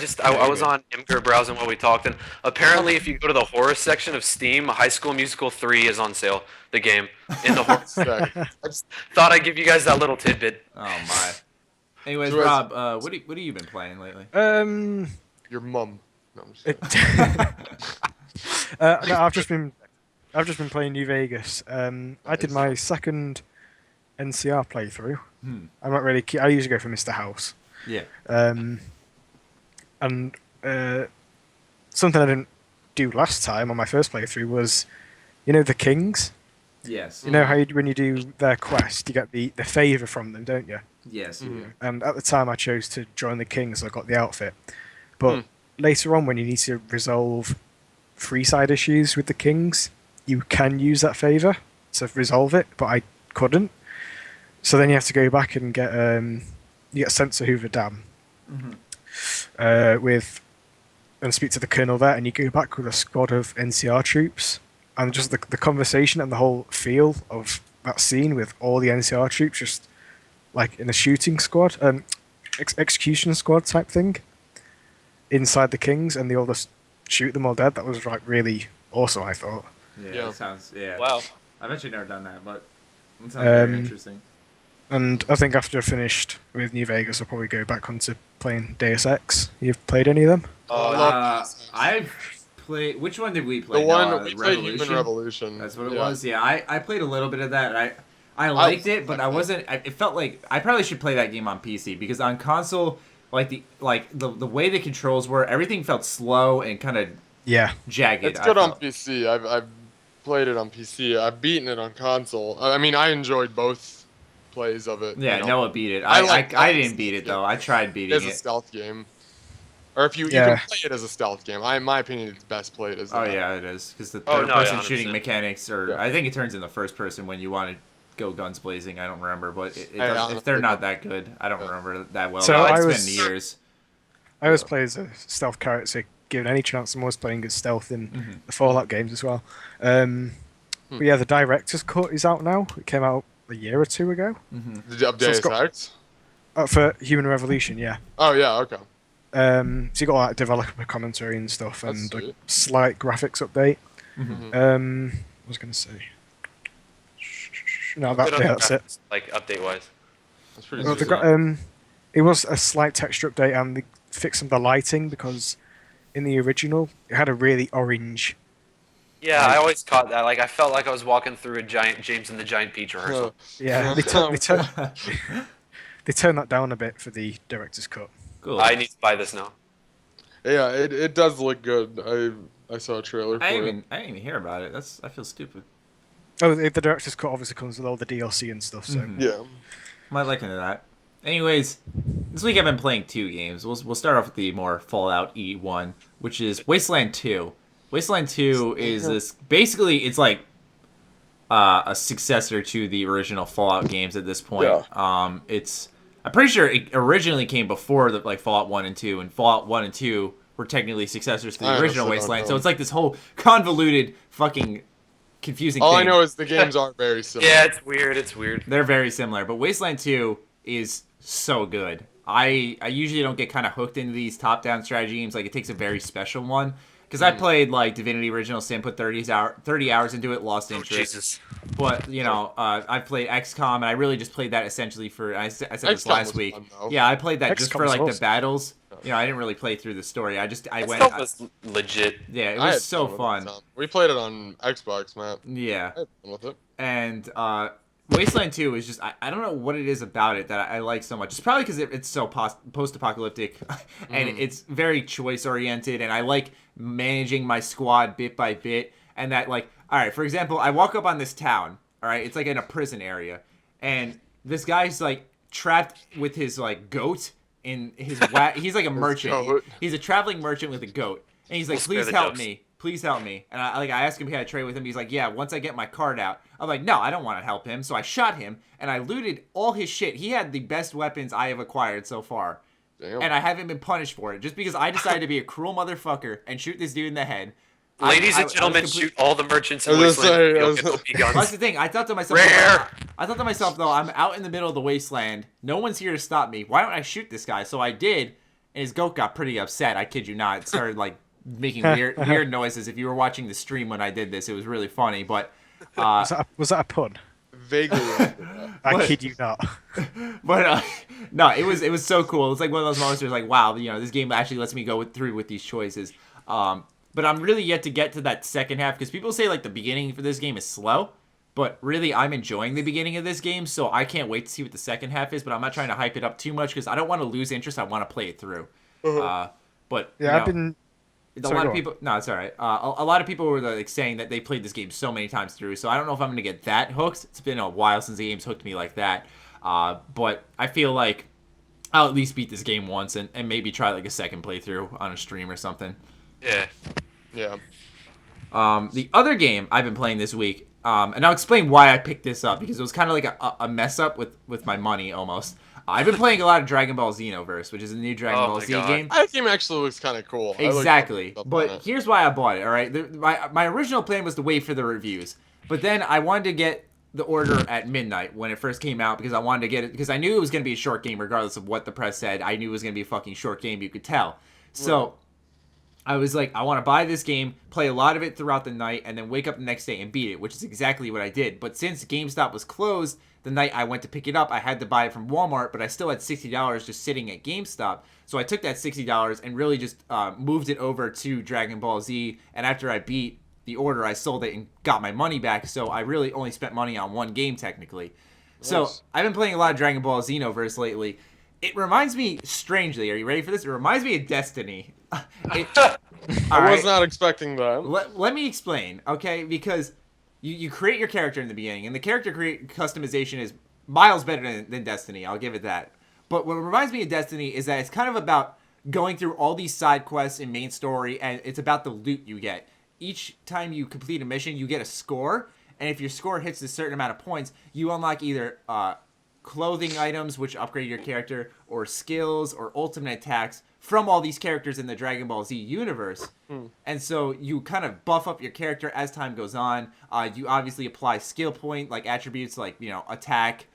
was on Imgur browsing while we talked, and apparently, if you go to the horror section of Steam, High School Musical 3 is on sale. The game in the horror section. I just thought I'd give you guys that little tidbit. Oh my. Anyways, Rob, what have you been playing lately? Your mum. No, I'm just no, I've just been playing New Vegas. I did my second NCR playthrough. I'm not really. I usually go for Mr. House. Yeah. And something I didn't do last time on my first playthrough was, the Kings. Yes. You know how when you do their quest, you get the favour from them, don't you? Yes. And at the time, I chose to join the Kings, so I got the outfit. But later on, when you need to resolve freeside issues with the Kings, you can use that favour to resolve it, but I couldn't. So then you have to go back and get sent to Hoover Dam and speak to the colonel there, and you go back with a squad of NCR troops, and just the conversation and the whole feel of that scene with all the NCR troops just like in a shooting squad, execution squad type thing inside the Kings, and they all just shoot them all dead. That was like really awesome, I thought. Yeah. That sounds Wow. I've actually never done that, but it sounds very interesting. And I think after I finished with New Vegas, I'll probably go back onto playing Deus Ex. You've played any of them? I've played. Which one did we play? The one we played, Human Revolution. That's what it was. Yeah, I played a little bit of that. I liked it, but I wasn't. It felt like I probably should play that game on PC because on console, the way the controls were, everything felt slow and kind of jagged. It's good on PC. I've played it on PC. I've beaten it on console. I mean, I enjoyed both plays of it. Yeah, Noah beat it. I didn't beat it though. I tried beating it. It's a stealth game. Or if you can play it as a stealth game. In my opinion, it's best played as that. Oh yeah, it is. Because the third-person shooting mechanics I think it turns into first person when you want to go guns blazing. I don't remember, but if they're not that good, I don't remember that well. So it's been years. I always play as a stealth character, given any chance. I'm always playing as stealth in the Fallout games as well. But yeah, the director's cut is out now. It came out a year or two ago. Did you update Deus Ex? For Human Revolution, yeah. Oh yeah, okay. So you got like developer commentary and stuff, and a slight graphics update. I was gonna say. No, that's it. Like update wise. That's pretty good. It was a slight texture update, and they fixed some of the lighting because in the original it had a really orange. Yeah, I always caught that. Like I felt like I was walking through a giant James and the Giant Peach rehearsal. Yeah, they turned that down a bit for the director's cut. Cool. I need to buy this now. Yeah, it does look good. I saw a trailer for it. I didn't even hear about it. I feel stupid. Oh, the director's cut obviously comes with all the DLC and stuff. So yeah, might like into that. Anyways, this week I've been playing 2 games. We'll start off with the more Fallout E1, which is Wasteland 2. Wasteland 2 is this basically it's like a successor to the original Fallout games at this point. Yeah. I'm pretty sure it originally came before the Fallout 1 and 2, and Fallout 1 and 2 were technically successors to the original Wasteland. So it's like this whole convoluted fucking confusing All thing. I know is the games aren't very similar. Yeah, it's weird. They're very similar, but Wasteland 2 is so good. I usually don't get kind of hooked into these top-down strategy games. Like, it takes a very special one. Because I played, Divinity Original Sin, put 30 hours into it, lost interest. Jesus. But, I've played XCOM, and I really just played that essentially for, I said this last week. Fun, yeah, I played that just for, awesome. the battles. I didn't really play through the story. I went... XCOM was legit. Yeah, it was so fun. We played it on Xbox, man. Yeah. I had fun with it. And, Wasteland 2 is just, I don't know what it is about it that I like so much. It's probably because it's so post-apocalyptic and it's very choice-oriented, and I like managing my squad bit by bit. And that, like, all right, for example, I walk up on this town, all right? It's like in a prison area. And this guy's, like, trapped with his, like, goat in his... he's like a merchant. He's a traveling merchant with a goat. And he's like, please help me. Please help me. And I asked him if he had a trade with him. He's like, yeah, once I get my card out. I'm like, no, I don't want to help him. So I shot him, and I looted all his shit. He had the best weapons I have acquired so far. Damn. And I haven't been punished for it. Just because I decided to be a cruel motherfucker and shoot this dude in the head. Ladies and gentlemen, shoot all the merchants in Wasteland. That's the thing. I thought to myself, though, I'm out in the middle of the wasteland. No one's here to stop me. Why don't I shoot this guy? So I did, and his goat got pretty upset. I kid you not. It started, like, making weird noises. If you were watching the stream when I did this, it was really funny. But was that a pun? Vaguely. I kid you not. But no, it was so cool. It's like one of those moments where it's like, wow, this game actually lets me go through with these choices. But I'm really yet to get to that second half, because people say like the beginning for this game is slow, but really I'm enjoying the beginning of this game, so I can't wait to see what the second half is. But I'm not trying to hype it up too much because I don't want to lose interest. I want to play it through. But yeah, I've been. A lot of people. No, it's all right. A lot of people were like saying that they played this game so many times through. So I don't know if I'm gonna get that hooked. It's been a while since the game's hooked me like that. But I feel like I'll at least beat this game once and maybe try like a second playthrough on a stream or something. Yeah. Yeah. The other game I've been playing this week, and I'll explain why I picked this up, because it was kind of like a mess up with my money almost. I've been playing a lot of Dragon Ball Xenoverse, which is a new Dragon Ball Z game. That game actually looks kind of cool. Exactly. But here's why I bought it, all right? My original plan was to wait for the reviews. But then I wanted to get the order at midnight when it first came out, because I wanted to get it, because I knew it was going to be a short game regardless of what the press said. I knew it was going to be a fucking short game, you could tell. So I was like, I want to buy this game, play a lot of it throughout the night, and then wake up the next day and beat it, which is exactly what I did. But since GameStop was closed the night I went to pick it up, I had to buy it from Walmart, but I still had $60 just sitting at GameStop. So I took that $60 and really just moved it over to Dragon Ball Z. And after I beat the order, I sold it and got my money back. So I really only spent money on one game, technically. Nice. So I've been playing a lot of Dragon Ball Xenoverse lately. It reminds me, strangely, are you ready for this? It reminds me of Destiny. I was not expecting that. Let me explain, okay? Because you create your character in the beginning, and the character customization is miles better than Destiny. I'll give it that. But what reminds me of Destiny is that it's kind of about going through all these side quests and main story, and it's about the loot you get. Each time you complete a mission, you get a score, and if your score hits a certain amount of points, you unlock either clothing items, which upgrade your character, or skills, or ultimate attacks from all these characters in the Dragon Ball Z universe. And so you kind of buff up your character as time goes on. You obviously apply skill point, like attributes like, attack,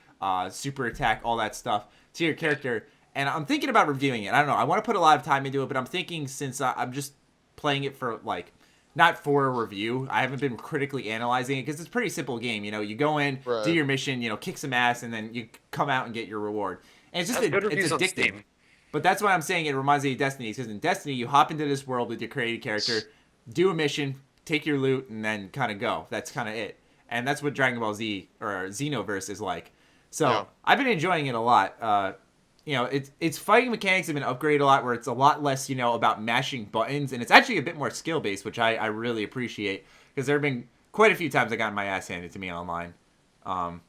super attack, all that stuff to your character. And I'm thinking about reviewing it. I don't know. I want to put a lot of time into it, but I'm thinking, since I'm just playing it for, like, not for a review, I haven't been critically analyzing it, because it's a pretty simple game. You go in, do your mission, kick some ass, and then you come out and get your reward. And it's just it's addictive. But that's why I'm saying it reminds me of Destiny, because in Destiny, you hop into this world with your created character, do a mission, take your loot, and then kind of go. That's kind of it. And that's what Dragon Ball Z, or Xenoverse, is like. So, I've been enjoying it a lot. Its fighting mechanics have been upgraded a lot, where it's a lot less, about mashing buttons, and it's actually a bit more skill-based, which I really appreciate, because there have been quite a few times I got my ass handed to me online. But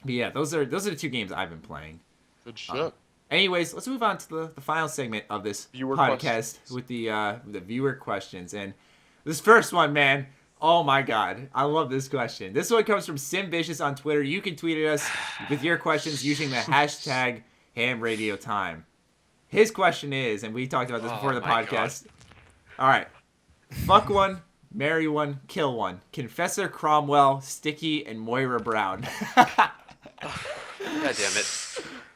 yeah, those are the two games I've been playing. Good shit. Anyways, let's move on to the final segment of this podcast with the viewer questions. And this first one, man, oh my god, I love this question. This one comes from SimVicious on Twitter. You can tweet at us with your questions using the hashtag H.A.M Radio Time. His question is, and we talked about this before the podcast. God. All right, fuck one, marry one, kill one. Confessor Cromwell, Sticky, and Moira Brown. God damn it.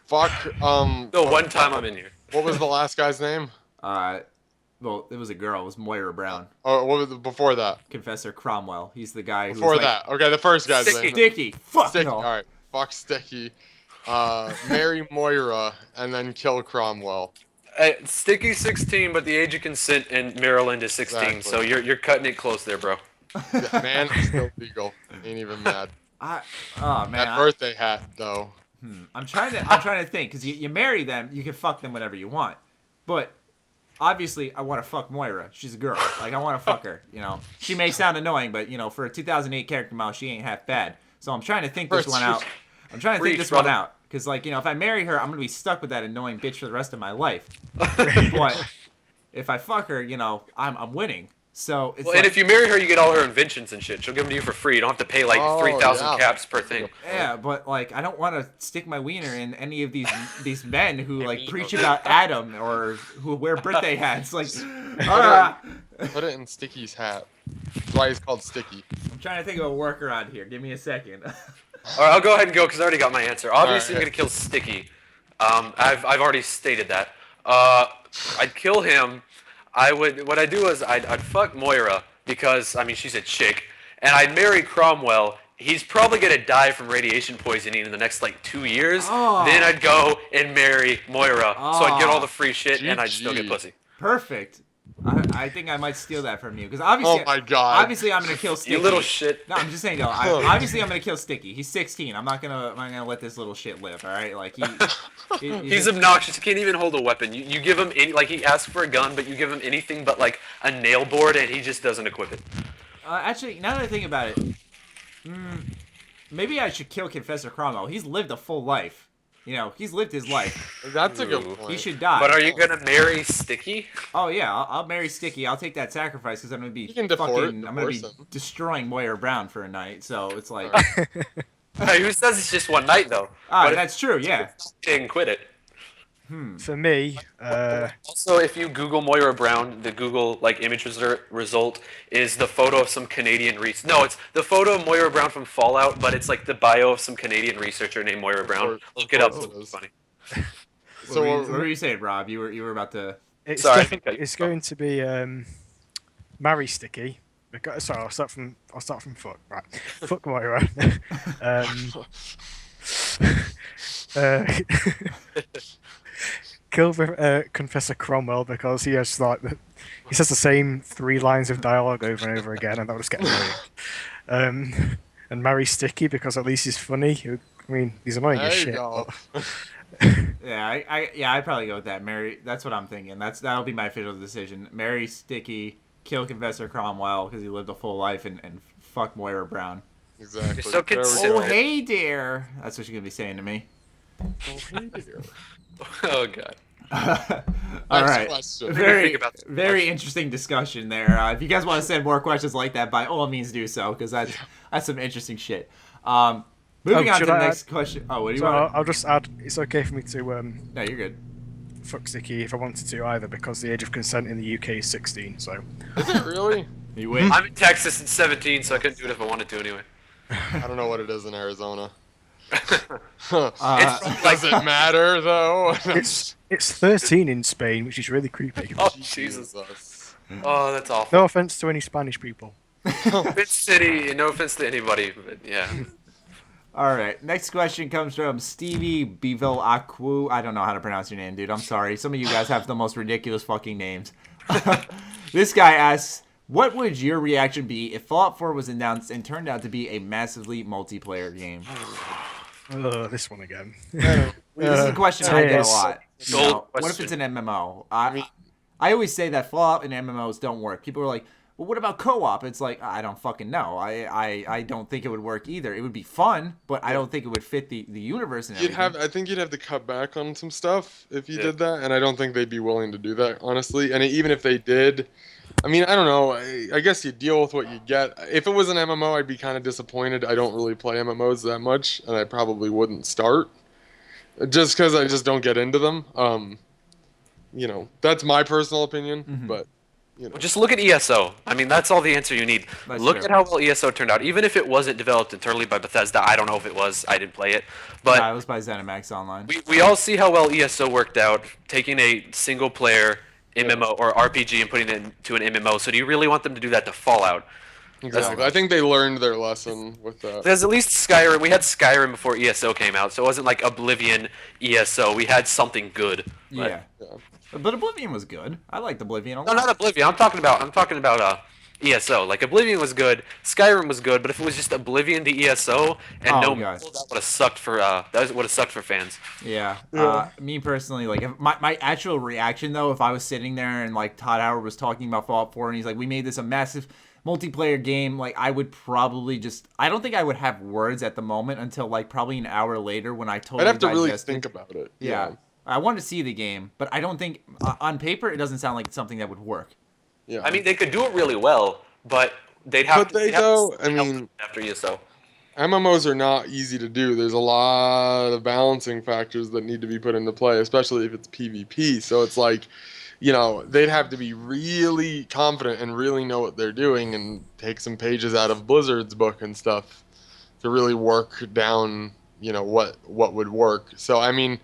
Fuck. No, one time I'm in here. What was the last guy's name? Well, it was a girl. It was Moira Brown. Oh, what was before that? Confessor Cromwell. He's the guy who. Before that. Okay, the first guy's name. Sticky. Fuck. Sticky. No. All right. Fuck Sticky. Marry Moira and then kill Cromwell. Sticky's 16, but the age of consent in Maryland is 16. Exactly. So you're cutting it close there, bro. Yeah, man, it's still legal. Ain't even mad. Oh man. That birthday hat though. I'm trying to think, because you marry them, you can fuck them whenever you want, but obviously I want to fuck Moira. She's a girl. Like, I want to fuck her. She may sound annoying, but for a 2008 character model, she ain't half bad. So I'm trying to think this one out. One out, because if I marry her, I'm gonna be stuck with that annoying bitch for the rest of my life. But if I fuck her, I'm winning. So it's and if you marry her, you get all her inventions and shit. She'll give them to you for free. You don't have to pay 3,000 caps per thing. Yeah, but I don't want to stick my wiener in any of these men who preach about Adam or who wear birthday hats. Put it in Sticky's hat. That's why he's called Sticky. I'm trying to think of a workaround here. Give me a second. All right, I'll go ahead and go because I already got my answer. Obviously, I'm gonna kill Sticky. I've already stated that. I'd kill him. What I'd do is I'd fuck Moira because she's a chick, and I'd marry Cromwell. He's probably gonna die from radiation poisoning in the next 2 years. Oh. Then I'd go and marry Moira, so I'd get all the free shit and I'd still get pussy. Perfect. I think I might steal that from you because obviously, oh my God. Obviously I'm gonna kill Sticky. You little shit. No, I'm just saying though. Obviously I'm gonna kill Sticky. He's 16. I'm not gonna let this little shit live. All right, he's obnoxious. He can't even hold a weapon. You give him he asks for a gun, but you give him anything but a nail board, and he just doesn't equip it. Actually, now that I think about it, maybe I should kill Confessor Cromwell. He's lived a full life. He's lived his life. That's a good point. He should die. But are you gonna marry Sticky? Oh yeah, I'll marry Sticky. I'll take that sacrifice because I'm gonna be destroying Moira Brown for a night. So it's Hey, who says it's just one night though? That's true. Yeah. And quit it. For me, also, if you Google Moira Brown, the Google image result is the photo of some Canadian No, it's the photo of Moira Brown from Fallout, but it's the bio of some Canadian researcher named Moira Brown. Look it up. It's funny. So what were you saying, Rob? You were about to. It's going to be marry Sticky. Sorry, I'll start from fuck. Right, fuck Moira. Kill Confessor Cromwell because he has he says the same 3 lines of dialogue over and over again, and that would just get annoying. And marry Sticky because at least he's funny. He's annoying as shit. I'd probably go with that. Marry. That's what I'm thinking. That'll be my official decision. Marry Sticky, kill Confessor Cromwell because he lived a full life, and fuck Moira Brown. Exactly. You're so considerate. Oh hey dear. That's what you're gonna be saying to me. Oh hey dear. Oh God. All right. Very interesting discussion there. If you guys want to send more questions like that, by all means do so, because that's some interesting shit. Moving on to the next question. Oh, what do you want? I'll just add. It's okay for me to. No, you're good. Fuck Sticky if I wanted to either, because the age of consent in the UK is 16. So. Is it really? You win. I'm in Texas at 17, so I couldn't do it if I wanted to anyway. I don't know what it is in Arizona. Does it matter though? It's 13 in Spain, which is really creepy. Oh Jesus! Oh, that's awful. No offense to any Spanish people. Bitch City, no offense to anybody, but yeah. All right, next question comes from Stevie Beville Aquu. I don't know how to pronounce your name, dude. I'm sorry. Some of you guys have the most ridiculous fucking names. This guy asks, what would your reaction be if Fallout 4 was announced and turned out to be a massively multiplayer game? This one again. This is a question I get a lot. What if it's an MMO? I always say that Fallout and MMOs don't work. People are like, well, what about co-op? It's I don't fucking know. I don't think it would work either. It would be fun, but I don't think it would fit the universe and everything. I think you'd have to cut back on some stuff if you did that, and I don't think they'd be willing to do that, honestly. And even if they did, I don't know. I guess you deal with what you get. If it was an MMO, I'd be kind of disappointed. I don't really play MMOs that much, and I probably wouldn't start. Just because I just don't get into them. That's my personal opinion, but... Well, just look at ESO. That's all the answer you need. Look at how well ESO turned out. Even if it wasn't developed internally by Bethesda, I don't know if it was. I didn't play it. But it was by ZeniMax Online. We all see how well ESO worked out, taking a single-player MMO or RPG and putting it into an MMO. So do you really want them to do that to Fallout? Exactly. I think they learned their lesson with that. There's at least Skyrim. We had Skyrim before ESO came out, so it wasn't like Oblivion ESO. We had something good. Yeah. But Oblivion was good. I liked Oblivion a lot. No, not Oblivion. I'm talking about ESO. Like Oblivion was good, Skyrim was good, but if it was just Oblivion to ESO and that would have sucked for fans. Yeah. Me personally, like if my actual reaction though, if I was sitting there and like Todd Howard was talking about Fallout 4 and he's like, we made this a massive multiplayer game, like I would probably I don't think I would have words at the moment until like probably an hour later when I totally I'd have to really think about it. Yeah. I want to see the game, but I don't think on paper it doesn't sound like it's something that would work. Yeah. I mean, they could do it really well, but they'd have after ESO. MMOs are not easy to do. There's a lot of balancing factors that need to be put into play, especially if it's PvP. So it's like, they'd have to be really confident and really know what they're doing and take some pages out of Blizzard's book and stuff to really work down, what would work. So, I mean,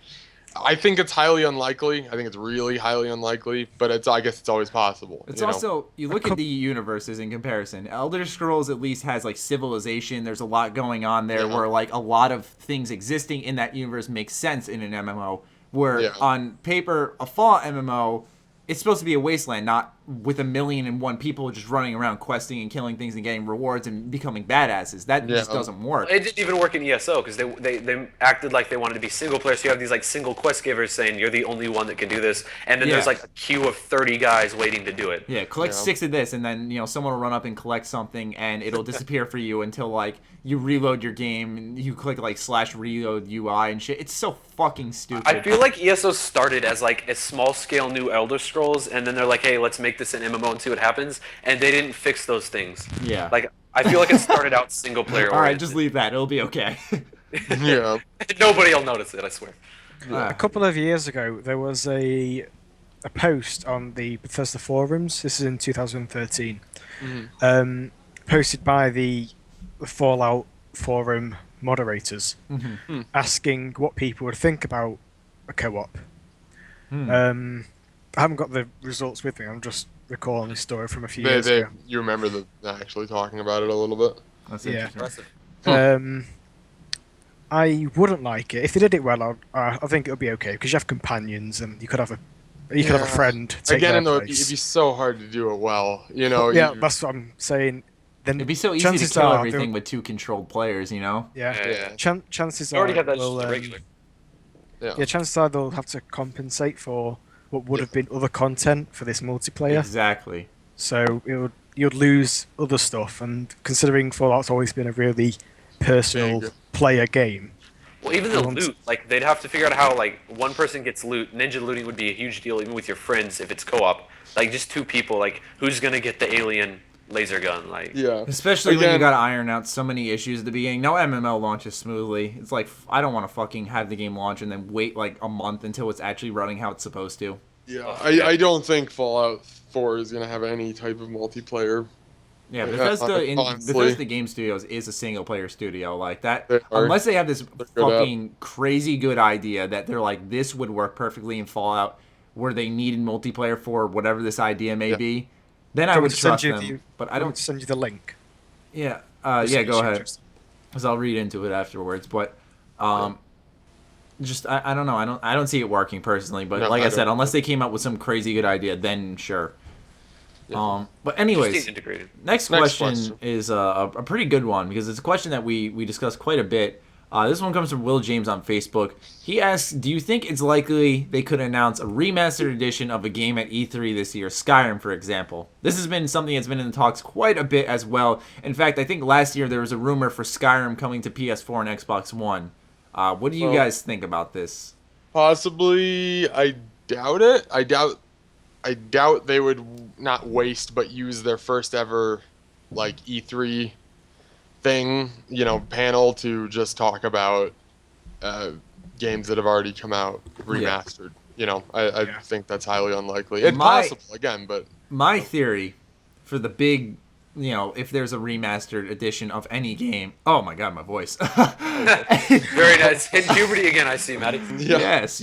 I think it's highly unlikely. I think it's really highly unlikely, but I guess it's always possible. It's also, you look at the universes in comparison. Elder Scrolls at least has like civilization. There's a lot going on there where like a lot of things existing in that universe makes sense in an MMO. Where on paper, a Fallout MMO, it's supposed to be a wasteland, not with 1,000,001 people just running around questing and killing things and getting rewards and becoming badasses. That just doesn't work. It didn't even work in ESO because they acted like they wanted to be single player. So you have these like single quest givers saying you're the only one that can do this, and then there's like a queue of 30 guys waiting to do it. Yeah, collect 6 of this, and then someone will run up and collect something, and it'll disappear for you until like you reload your game and you click like /reload UI and shit. It's so fucking stupid. I feel like ESO started as like a small scale new Elder Scrolls, and then they're like, hey, let's make this an MMO and see what happens, and they didn't fix those things. Yeah. Like I feel like it started out single player. All right, just leave that. It'll be okay. Yeah. Nobody will notice it, I swear. A couple of years ago, there was a post on the Bethesda forums. This is in 2013. Posted by the Fallout forum moderators, asking what people would think about a co-op. I haven't got the results with me. I'm just recalling the story from a few years ago. You remember actually talking about it a little bit? That's impressive. I wouldn't like it if they did it well. I think it would be okay because you have companions and you could have a friend take Again, their though, place. it'd be so hard to do it well. That's what I'm saying. Then it'd be so easy to kill everything with 2 controlled players. Yeah. Chances I already are have that regular. Chances are they'll have to compensate for what would have been other content for this multiplayer. Exactly. So you'd lose other stuff, and considering Fallout's always been a really personal player game. Well, even the loot, like they'd have to figure out how like one person gets loot. Ninja looting would be a huge deal, even with your friends if it's co-op. Like just 2 people, like who's gonna get the alien laser gun? Like especially when you gotta iron out so many issues at the beginning. No MMO launches smoothly. It's like I don't want to fucking have the game launch and then wait like a month until it's actually running how it's supposed to. I don't think Fallout 4 is gonna have any type of multiplayer. Yeah, Bethesda Game Studios is a single player studio like that. Unless they have this fucking crazy good idea that they're like, this would work perfectly in Fallout, where they needed multiplayer for whatever this idea may be, then I would trust them. But I don't send you the link. Yeah, go ahead, because I'll read into it afterwards. But just I don't know. I don't see it working personally. But like I said, unless they came up with some crazy good idea, then sure. But anyways, next question is a pretty good one because it's a question that we discussed quite a bit. This one comes from Will James on Facebook. He asks, do you think it's likely they could announce a remastered edition of a game at E3 this year, Skyrim, for example? This has been something that's been in the talks quite a bit as well. In fact, I think last year there was a rumor for Skyrim coming to PS4 and Xbox One. What do you guys think about this? Possibly, I doubt it. I doubt they would not waste but use their first ever like E3 thing, panel to just talk about games that have already come out remastered. I think that's highly unlikely. It's possible again, but my theory for the big, if there's a remastered edition of any game. Oh my god, my voice. Very nice. Hit puberty again, I see, Matty. Yes.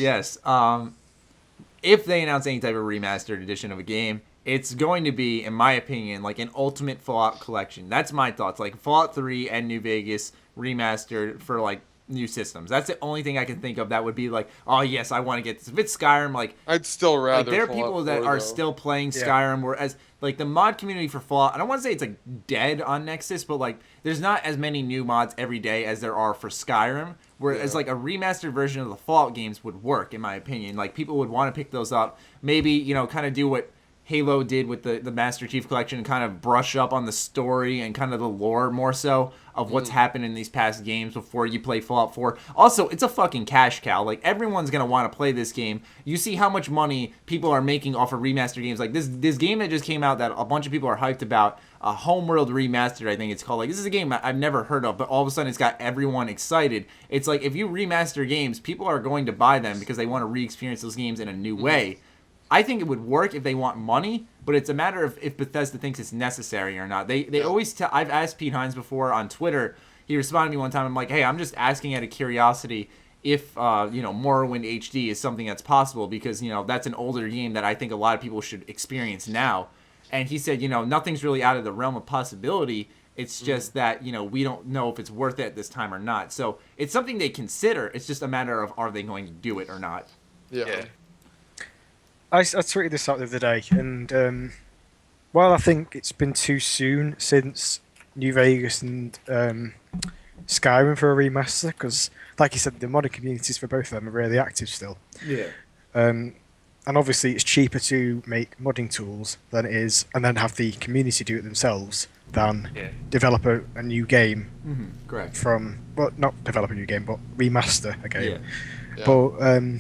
If they announce any type of remastered edition of a game, it's going to be, in my opinion, like an Ultimate Fallout collection. That's my thoughts. Like Fallout 3 and New Vegas remastered for like new systems. That's the only thing I can think of that would be like, oh yes, I want to get this. If it's Skyrim, like I'd still rather. like there are Fallout people that 4, are though. still playing Skyrim, whereas like the mod community for Fallout, I don't want to say it's like dead on Nexus, but like there's not as many new mods every day as there are for Skyrim. Whereas like a remastered version of the Fallout games would work, in my opinion. Like people would want to pick those up, maybe kind of do what Halo did with the Master Chief Collection and kind of brush up on the story and kind of the lore more so of what's happened in these past games before you play Fallout 4. Also, it's a fucking cash cow. Like, everyone's going to want to play this game. You see how much money people are making off of remastered games. Like, this game that just came out that a bunch of people are hyped about, Homeworld Remastered, I think it's called. Like, this is a game I've never heard of, but all of a sudden it's got everyone excited. It's like, if you remaster games, people are going to buy them because they want to re-experience those games in a new way. I think it would work if they want money, but it's a matter of if Bethesda thinks it's necessary or not. They always tell. I've asked Pete Hines before on Twitter. He responded to me one time. I'm like, hey, I'm just asking out of curiosity if Morrowind HD is something that's possible because that's an older game that I think a lot of people should experience now. And he said, nothing's really out of the realm of possibility. It's just that we don't know if it's worth it at this time or not. So it's something they consider. It's just a matter of are they going to do it or not. Yeah. I tweeted this out the other day, and while I think it's been too soon since New Vegas and Skyrim for a remaster, because, like you said, the modding communities for both of them are really active still. Yeah. And obviously it's cheaper to make modding tools than it is, and then have the community do it themselves, than develop a new game. Mm-hmm. Correct. Not develop a new game, but remaster a game. Yeah. But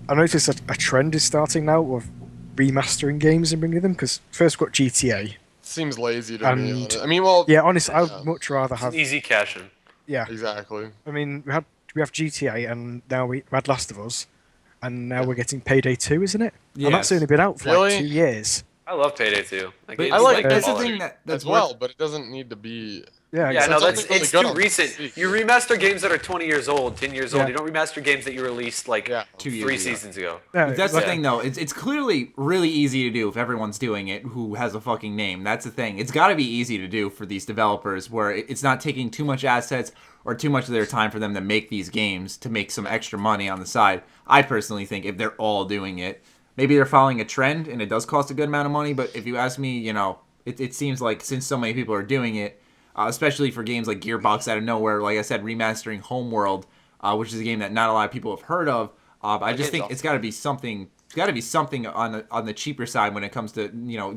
I noticed that a trend is starting now of remastering games and bringing them, because first we've got GTA. Seems lazy to me. I mean, well... Yeah, honestly, I would much rather have... It's an easy cash-in. Yeah. Exactly. I mean, we have GTA, and now we had Last of Us, and now we're getting Payday 2, isn't it? Yes. And that's only been out for like 2 years. I love Payday 2. I like that's the quality. thing that's as well, but it doesn't need to be... Yeah, Yeah, no, exactly. it's too recent. You remaster games that are 20 years old, 10 years old. You don't remaster games that you released like 2 years 3 ago. seasons ago. Yeah, That's the thing, though. It's clearly really easy to do if everyone's doing it who has a fucking name. That's the thing. It's got to be easy to do for these developers where it's not taking too much assets or too much of their time for them to make these games to make some extra money on the side. I personally think if they're all doing it, maybe they're following a trend and it does cost a good amount of money, but if you ask me, it seems like since so many people are doing it, especially for games like Gearbox out of nowhere, like I said, remastering Homeworld, which is a game that not a lot of people have heard of. I just think it's got to be something. It's got to be something on the cheaper side when it comes to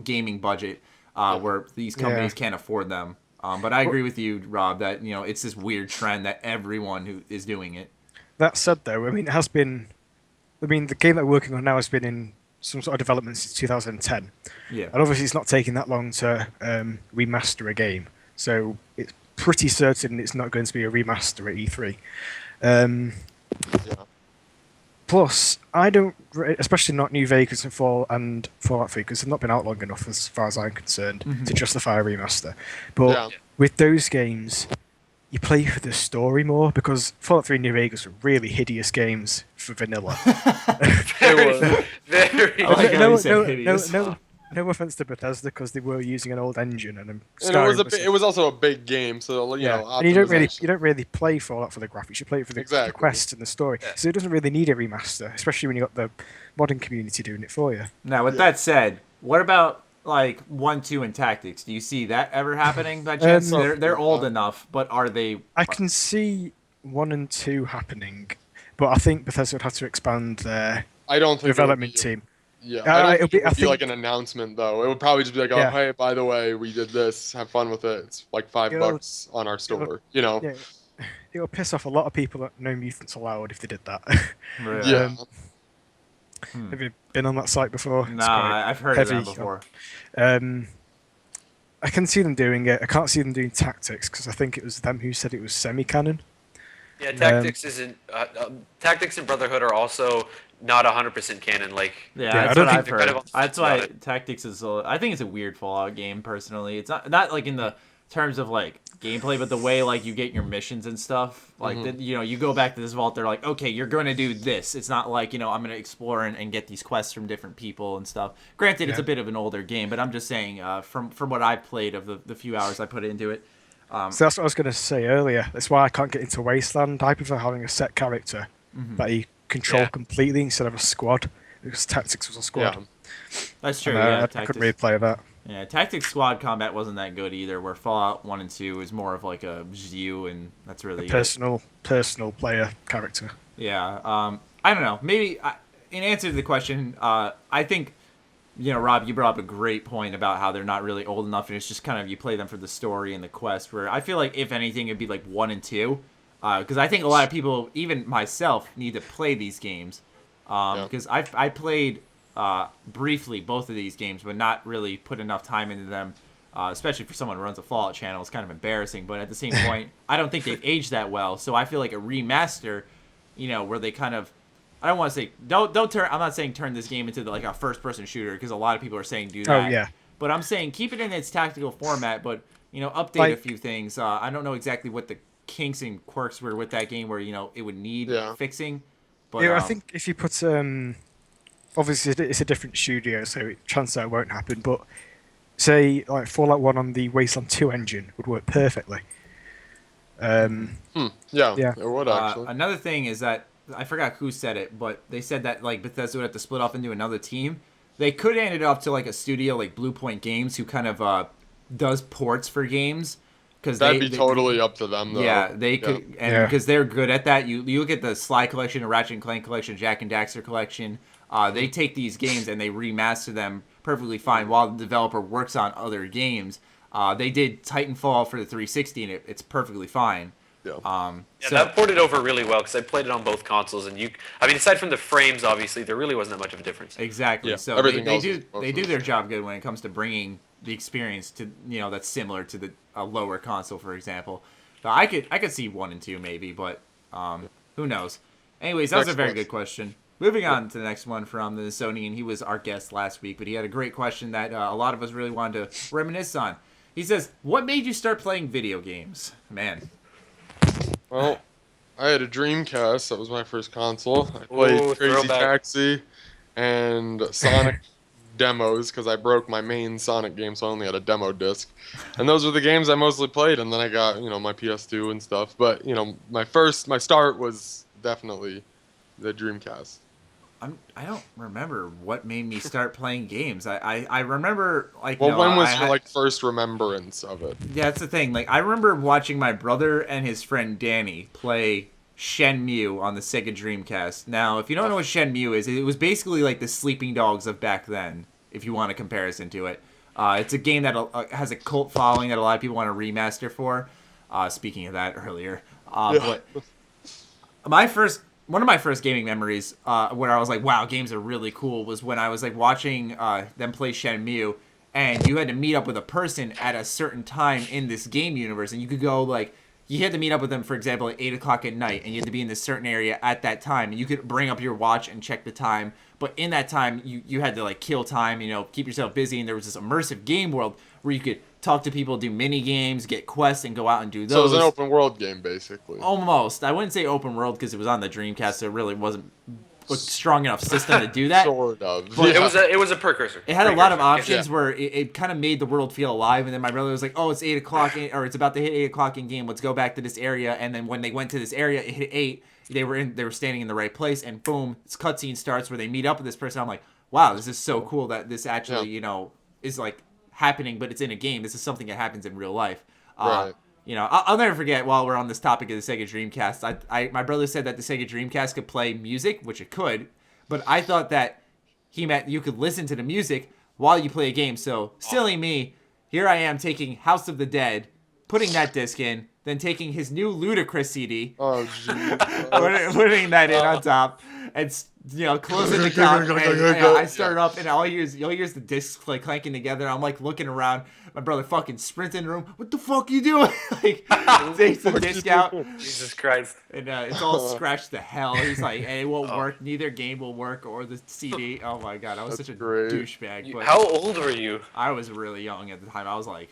gaming budget, where these companies can't afford them. But I agree with you, Rob, that it's this weird trend that everyone who is doing it. That said, though, I mean, it has been. I mean, the game that we're working on now has been in some sort of development since 2010. Yeah. And obviously, it's not taking that long to remaster a game. So it's pretty certain it's not going to be a remaster at E3. Plus, I don't, especially not New Vegas and Fallout 3, because they've not been out long enough as far as I'm concerned to justify a remaster. But with those games, you play for the story more, because Fallout 3 and New Vegas are really hideous games for vanilla. Very. No offense to Bethesda, because they were using an old engine, and it was also a big game, so and you don't really play Fallout for the graphics. You play it for the quest and the story. Yeah. So it doesn't really need a remaster, especially when you got the modern community doing it for you. Now, with that said, what about like 1, 2, and Tactics? Do you see that ever happening by chance? They're old enough, but are they? I can see 1 and 2 happening, but I think Bethesda would have to expand their development team. Yeah, I don't think it would be like an announcement, though. It would probably just be like, oh, hey, by the way, we did this. Have fun with it. It's like $5 on our store, Yeah. It would piss off a lot of people at No Mutants Allowed if they did that. Really? Yeah. Have you been on that site before? Nah, I've heard of that before. I can see them doing it. I can't see them doing Tactics, because I think it was them who said it was semi-canon. Yeah, Tactics isn't. Tactics and Brotherhood are also not 100% canon. Like, that's what I've heard. That's why Tactics is. I think it's a weird Fallout game personally. It's not like in the terms of like gameplay, but the way like you get your missions and stuff. Like you go back to this vault. They're like, okay, you're going to do this. It's not like I'm going to explore and get these quests from different people and stuff. Granted, it's a bit of an older game, but I'm just saying from what I've played of the few hours I put into it. So that's what I was going to say earlier. That's why I can't get into Wasteland. I prefer having a set character that you control completely instead of a squad, because Tactics was a squad. Yeah. That's true. I couldn't really play that. Yeah, Tactics squad combat wasn't that good either. Where Fallout 1 and 2 is more of like a you, and that's really personal player character. Yeah. I don't know. Maybe in answer to the question, I think, Rob, you brought up a great point about how they're not really old enough, and it's just kind of you play them for the story and the quest. Where I feel like if anything, it'd be like 1 and 2, because I think a lot of people, even myself, need to play these games. Because I played briefly both of these games, but not really put enough time into them. Especially for someone who runs a Fallout channel, it's kind of embarrassing. But at the same point, I don't think they've aged that well. So I feel like a remaster, where they kind of, I don't want to say don't turn. I'm not saying turn this game into like a first-person shooter, because a lot of people are saying do that. Oh yeah. But I'm saying keep it in its tactical format, but update a few things. I don't know exactly what the kinks and quirks were with that game, where it would need fixing. But I think if you put obviously it's a different studio, so chances are it won't happen. But say like Fallout 1 on the Wasteland 2 engine would work perfectly. Yeah, it would actually. Another thing is that I forgot who said it, but they said that like Bethesda would have to split off into another team. They could hand it off to like a studio like Blue Point Games, who kind of does ports for games. That'd be totally up to them, though. Yeah, they could, and because they're good at that. You look at the Sly collection, the Ratchet and Clank collection, Jack and Daxter collection. They take these games and they remaster them perfectly fine while the developer works on other games. They did Titanfall for the 360, and it's perfectly fine. Yeah. That ported over really well, because I played it on both consoles, and aside from the frames, obviously, there really wasn't that much of a difference. Exactly. Yeah, so they do their job good when it comes to bringing the experience to that's similar to a lower console, for example. So I could see 1 and 2 maybe, but who knows? Anyways, that was a very good question. Moving on to the next one from the Sonian. He was our guest last week, but he had a great question that a lot of us really wanted to reminisce on. He says, "What made you start playing video games?" Man. Well, I had a Dreamcast. That was my first console. I played Crazy Taxi and Sonic demos, because I broke my main Sonic game, so I only had a demo disc. And those were the games I mostly played. And then I got, my PS2 and stuff. But, my start was definitely the Dreamcast. I don't remember what made me start playing games. I remember when was your first remembrance of it? Yeah, that's the thing. Like, I remember watching my brother and his friend Danny play Shenmue on the Sega Dreamcast. Now, if you don't know what Shenmue is, it was basically like the Sleeping Dogs of back then, if you want a comparison to it. It's a game that has a cult following that a lot of people want to remaster for. Speaking of that earlier. But one of my first gaming memories, where I was like, wow, games are really cool, was when I was like watching them play Shenmue, and you had to meet up with a person at a certain time in this game universe, and you could go like, you had to meet up with them, for example, at 8 o'clock at night, and you had to be in this certain area at that time, and you could bring up your watch and check the time, but in that time, you had to like kill time, keep yourself busy, and there was this immersive game world where you could talk to people, do mini games, get quests, and go out and do those. So it was an open world game, basically. Almost. I wouldn't say open world because it was on the Dreamcast, so it really wasn't a strong enough system to do that. Sort of. But it was a precursor. It had a lot of options where it kind of made the world feel alive. And then my brother was like, "Oh, it's 8 o'clock, or it's about to hit 8 o'clock in game. Let's go back to this area." And then when they went to this area, it hit 8. They were standing in the right place, and boom, this cutscene starts where they meet up with this person. I'm like, "Wow, this is so cool that this actually is like happening, but it's in a game. This is something that happens in real life." Right. I'll never forget, while we're on this topic of the Sega Dreamcast, my brother said that the Sega Dreamcast could play music, which it could, but I thought that he meant you could listen to the music while you play a game. So, silly me, here I am taking House of the Dead, putting that disc in, then taking his new Ludacris CD, putting that in on top, and closing the couch. I started up, and all you hear is the discs like clanking together. I'm like looking around. My brother fucking sprints in the room. What the fuck are you doing? Like, takes the disc out. Jesus Christ. And it's all scratched to hell. He's like, hey, it won't work. Neither game will work or the CD. Oh my god, I was such a douchebag. But how old were you? I was really young at the time. I was like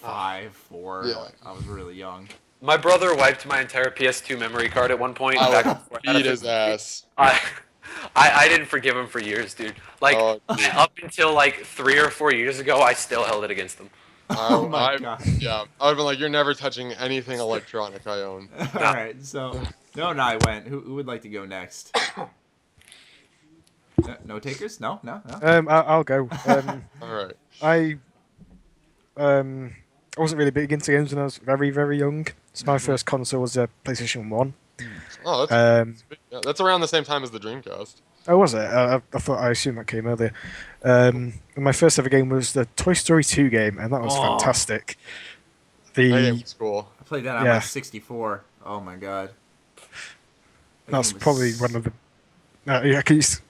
5, 4. Yeah. I was really young. My brother wiped my entire PS2 memory card at one point. I beat his ass. I didn't forgive him for years, dude. Like, up until like 3 or 4 years ago, I still held it against him. Oh my god. Yeah, I would been like, you're never touching anything electronic I own. All right, so no and I went. Who would like to go next? No takers? No. I'll go. All right. I wasn't really big into games when I was very, very young. So my first console was a PlayStation 1. Oh, that's around the same time as the Dreamcast. Oh, was it? I assumed that came earlier. And my first ever game was the Toy Story 2 game, and that was fantastic. That game was cool. I played that on my 64. Oh my god. That's probably one of the...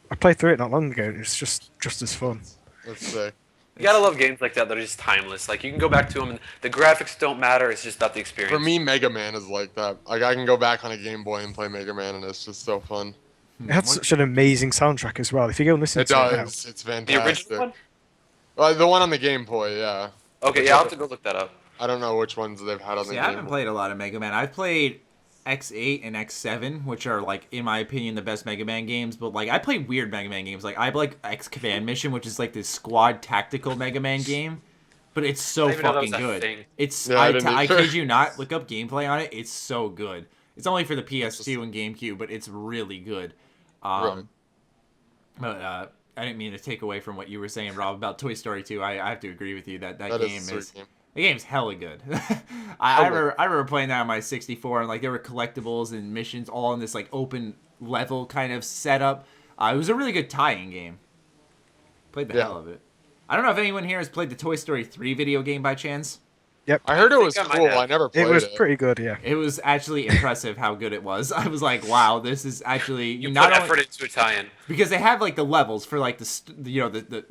I played through it not long ago, and it's just as fun. Let's say. You gotta love games like that are just timeless. Like, you can go back to them, and the graphics don't matter. It's just about the experience. For me, Mega Man is like that. Like, I can go back on a Game Boy and play Mega Man, and it's just so fun. It had such an amazing soundtrack as well. If you go and listen to it now... It's fantastic. The original one? The one on the Game Boy, yeah. Okay, yeah, I'll have to go look that up. I don't know which ones they've had on the Game Boy. I haven't played a lot of Mega Man. I've played X8 and X7, which are, like, in my opinion, the best Mega Man games. But, like, I play weird Mega Man games. Like, I like X Command Mission, which is, like, this squad tactical Mega Man game. But it's so fucking good. It's I kid you not. Look up gameplay on it. It's so good. It's only for the PS2 and GameCube, but it's really good. Right. But I didn't mean to take away from what you were saying, Rob, about Toy Story 2. I have to agree with you that game is... The game's hella good. I remember playing that on my 64, and like there were collectibles and missions all in this like open level kind of setup. It was a really good tie-in game. Played the hell of it. I don't know if anyone here has played the Toy Story 3 video game by chance. Yep. I heard it was cool. I never played it. It was pretty good, yeah. It was actually impressive how good it was. I was like, wow, this is actually... You put effort into a tie-in. Because they have like the levels for like the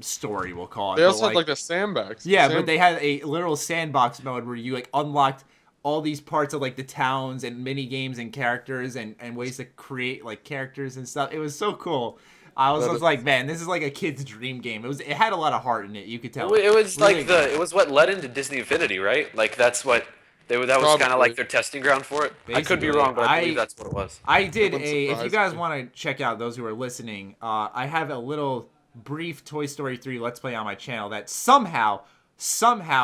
story, we'll call it. They also had like the sandbox. Yeah, but they had a literal sandbox mode where you like unlocked all these parts of like the towns and mini games and characters and ways to create like characters and stuff. It was so cool. I was like, man, this is like a kid's dream game. It had a lot of heart in it. You could tell. It was really like it was what led into Disney Infinity, right? Like that's what that was kind of like their testing ground for it. Basically, I could be wrong, but I believe that's what it was. I did if you guys want to check out those who are listening, I have a little brief Toy Story 3 Let's Play on my channel that somehow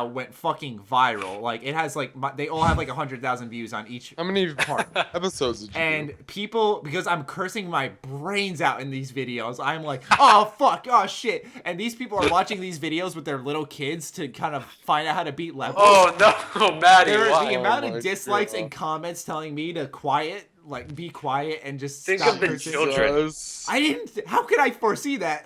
went fucking viral. Like it has like they all have like 100,000 views on each. How many part episodes did you do? People, because I'm cursing my brains out in these videos, I'm like, oh fuck, oh shit, and these people are watching these videos with their little kids to kind of find out how to beat levels. Oh no, Maddie! The amount of dislikes and comments telling me to be quiet and just think stop of the cursing. children. I didn't. How could I foresee that?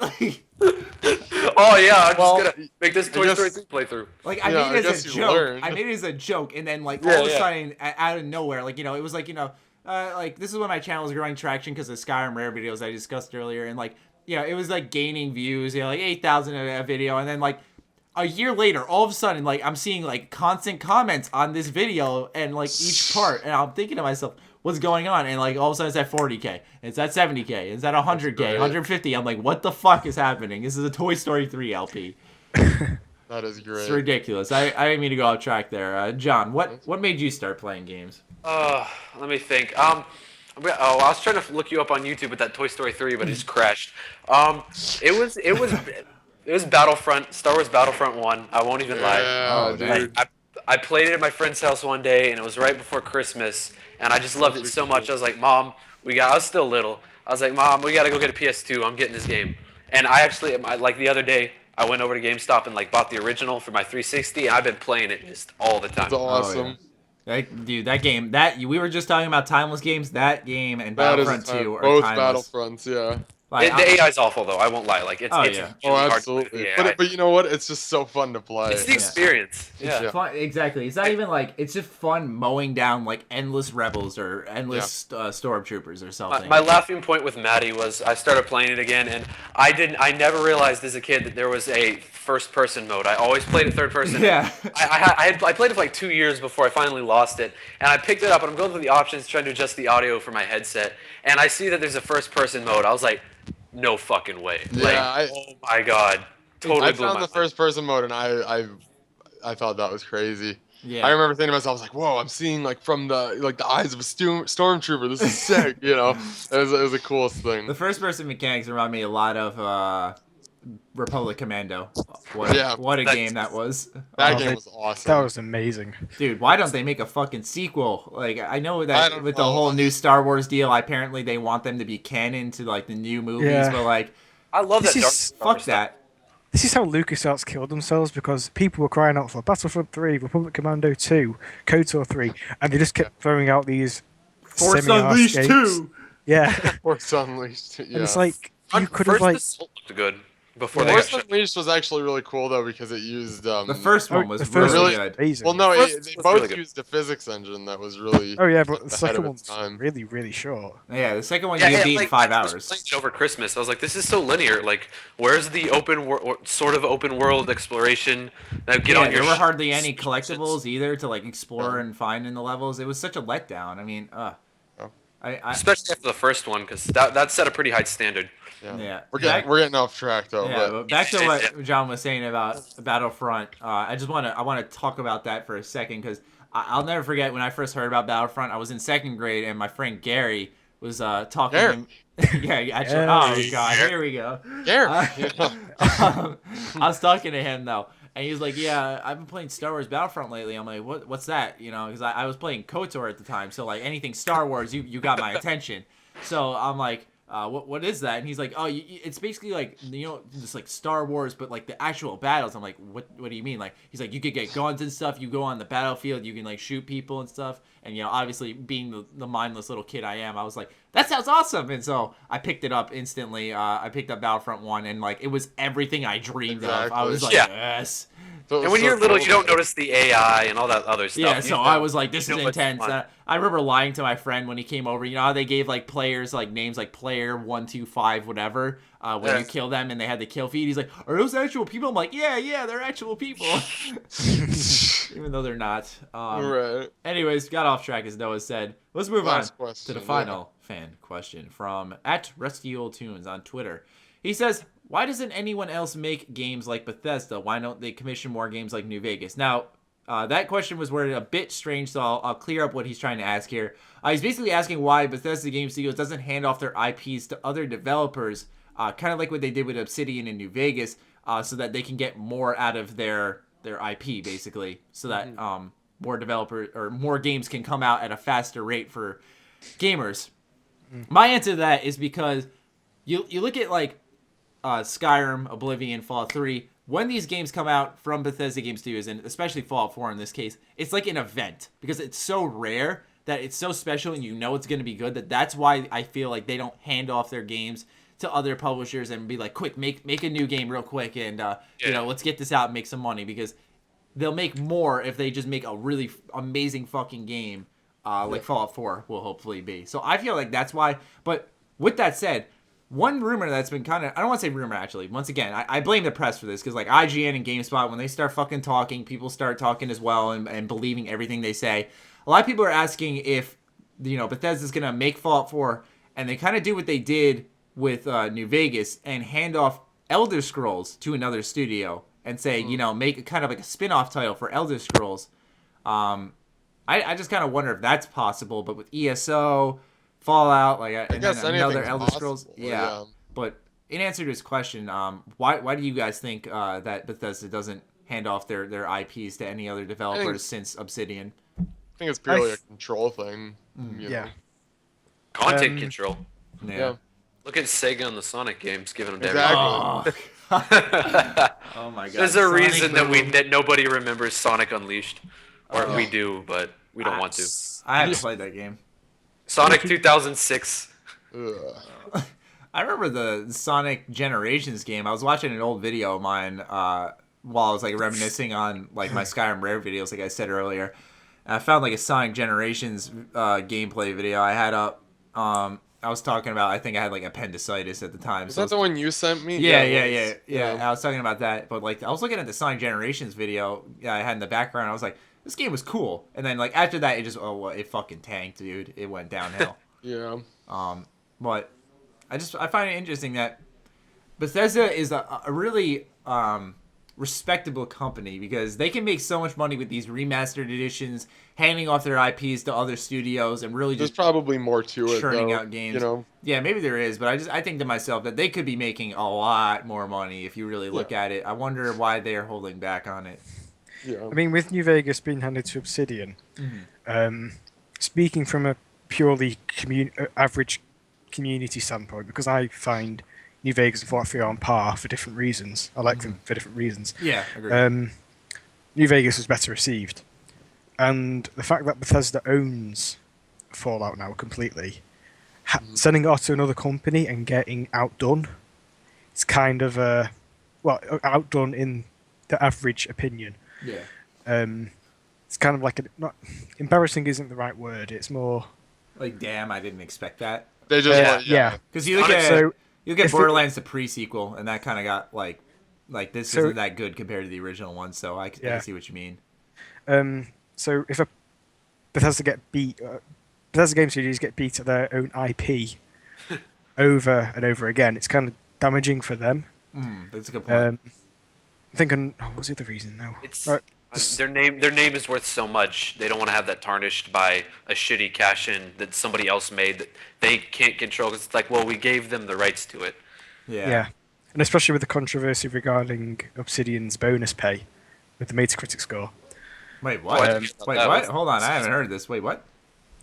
Oh yeah, I'm just gonna make this Toy Story 3 playthrough. Like I made it as a joke. I made it as a joke, and then like all of a sudden, out of nowhere, like it was like like this is when my channel is growing traction because of Skyrim Rare videos I discussed earlier, and like it was like gaining views, like 8,000 a video, and then like a year later, all of a sudden, like I'm seeing like constant comments on this video and like each part, and I'm thinking to myself, what's going on? And like all of a sudden it's at 40K, it's at 70K, it's at 100K, 150. I'm like, what the fuck is happening? This is a Toy Story 3 LP. That is great. It's ridiculous. I didn't mean to go off track there. John, what made you start playing games? Let me think. I was trying to look you up on YouTube with that Toy Story 3, but it just crashed. It was Battlefront, Star Wars Battlefront 1. I won't even lie. Oh, dude. I played it at my friend's house one day, and it was right before Christmas, and I just loved it so much. I was like, Mom, I was still little. I was like, Mom, we gotta go get a PS2. I'm getting this game. And I actually, like the other day, I went over to GameStop and like bought the original for my 360, and I've been playing it just all the time. That's awesome. Oh, yeah. Dude, that game, we were just talking about timeless games. That game and Battlefront 2 are both timeless. Battlefronts, yeah. Like, the AI's awful though. I won't lie. Like it's really absolutely. Hard to but you know what? It's just so fun to play. It's the experience. It's fun. Exactly. It's not even like it's just fun mowing down like endless rebels or endless stormtroopers or something. My laughing point with Maddie was I started playing it again, and I never realized as a kid that there was a first-person mode. I always played it third-person. Yeah. I played it for like 2 years before I finally lost it, and I picked it up and I'm going through the options trying to adjust the audio for my headset, and I see that there's a first-person mode. I was like, no fucking way. Yeah, oh my god. Totally blew my mind. I found the first person mode and I thought that was crazy. Yeah. I remember thinking to myself, I was like, whoa, I'm seeing like from the eyes of a stormtrooper. This is sick, It was the coolest thing. The first person mechanics remind me a lot of Republic Commando. What a game that was. That game was awesome. That was amazing. Dude, why don't they make a fucking sequel? Like, I know that with the whole new Star Wars deal, apparently they want them to be canon to, like, the new movies, but, like... I love that. Fuck that. This is how LucasArts killed themselves, because people were crying out for Battlefront 3, Republic Commando 2, KOTOR 3, and they just kept throwing out these Force Unleashed 2! Yeah. Force Unleashed, yeah. And it's like, you could have, like... First looked good. Before Force Unleashed was actually really cool though because it used the first one was really good. Amazing. Well, no, they both used a physics engine that was really. Oh yeah, but the second one's really, really short. Yeah, the second one you beat in 5 hours. I was playing it over Christmas. I was like, this is so linear. Like, where's the sort of open world exploration? There were hardly any collectibles either to like explore and find in the levels. It was such a letdown. I mean, especially after the first one, because that set a pretty high standard. Yeah. We're getting off track though. Yeah, but back to what John was saying about Battlefront. I want to talk about that for a second because I'll never forget when I first heard about Battlefront. I was in 2nd grade and my friend Gary was talking. Yeah, actually. Oh god, here we go. Gary. I was talking to him though. And he was like, yeah, I've been playing Star Wars Battlefront lately. I'm like, what's that? You know, because I was playing KOTOR at the time. So, like, anything Star Wars, you got my attention. So, I'm like, what is that? And he's like, oh, it's basically like, you know, just like Star Wars, but like the actual battles. I'm like, what do you mean? Like, he's like, you could get guns and stuff. You go on the battlefield. You can, like, shoot people and stuff. And, you know, obviously, being the mindless little kid I am, I was like, that sounds awesome. And so I picked it up instantly. I picked up Battlefront 1, and, like, it was everything I dreamed of. I was like, yes. And when you're little, you don't notice the AI and all that other stuff. Yeah, so I was like, this is intense. I remember lying to my friend when he came over. You know how they gave, like, players, like, names like Player 125, whatever, when you kill them and they had the kill feed. He's like, are those actual people? I'm like, yeah, they're actual people. Even though they're not. Right. Anyways, got off track, as Noah said. Let's move on to the final fan question from @RustyOldTunes on Twitter. He says, why doesn't anyone else make games like Bethesda? Why don't they commission more games like New Vegas? Now, that question was worded a bit strange, so I'll clear up what he's trying to ask here. He's basically asking why Bethesda Game Studios doesn't hand off their IPs to other developers, kind of like what they did with Obsidian in New Vegas, so that they can get more out of their IP, basically, so that more developers or more games can come out at a faster rate for gamers. My answer to that is because you look at like Skyrim, Oblivion, Fallout 3, when these games come out from Bethesda Game Studios, and especially Fallout 4 in this case, it's like an event because it's so rare that it's so special and you know it's going to be good that's why I feel like they don't hand off their games to other publishers and be like, quick, make a new game real quick and, you know, let's get this out and make some money because they'll make more if they just make a really amazing fucking game like Fallout 4 will hopefully be. So I feel like that's why. But with that said, one rumor that's been kind of, I don't want to say rumor actually, once again, I blame the press for this because like IGN and GameSpot, when they start fucking talking, people start talking as well and believing everything they say. A lot of people are asking if, you know, Bethesda's going to make Fallout 4 and they kind of do what they did with New Vegas and hand off Elder Scrolls to another studio and say, you know, make it kind of like a spin-off title for Elder Scrolls. I just kind of wonder if that's possible, but with ESO, Fallout, like, and then another Elder Scrolls, yeah. But in answer to his question, why do you guys think that Bethesda doesn't hand off their IPs to any other developers since Obsidian? I think it's purely a control thing. You know. Content control. Yeah. Look at Sega and the Sonic games giving them Exactly. Oh my god. There's a reason that nobody remembers Sonic Unleashed. Or we do, but we don't want to. I haven't played that game. Sonic 2006. I remember the Sonic Generations game. I was watching an old video of mine while I was like reminiscing on like my Skyrim Rare videos, like I said earlier. And I found like a Sonic Generations gameplay video I had up. I was talking about, I think I had like appendicitis at the time. Is that the one you sent me? Yeah. I was talking about that, but like I was looking at the Sonic Generations video I had in the background. I was like, this game was cool. And then like after that, it just it fucking tanked, dude. It went downhill. Yeah. But I find it interesting that Bethesda is a really respectable company because they can make so much money with these remastered editions, handing off their IPs to other studios, and really There's just probably more to it, churning though, out games. you know? Yeah, maybe there is, but I think to myself that they could be making a lot more money if you really look at it. I wonder why they are holding back on it. Yeah. I mean, with New Vegas being handed to Obsidian, speaking from a purely average community standpoint, because I find New Vegas and Fallout 3 are on par for different reasons. I like them for different reasons. Yeah, agreed. New Vegas was better received. And the fact that Bethesda owns Fallout now completely, sending it off to another company and getting outdone, it's kind of outdone in the average opinion. Yeah. It's kind of like not embarrassing isn't the right word. It's more like, damn, I didn't expect that. They just Because you look at Borderlands the pre-sequel, and that kind of got like this isn't that good compared to the original one. So I can see what you mean. So if a Bethesda Game Studios get beat at their own IP over and over again, it's kind of damaging for them. That's a good point. I'm thinking, what's the other reason now? Their name is worth so much. They don't want to have that tarnished by a shitty cash-in that somebody else made that they can't control. Because it's like, well, we gave them the rights to it. Yeah. And especially with the controversy regarding Obsidian's bonus pay with the Metacritic score. Wait, what? What? Hold on, I haven't heard this. Wait, what?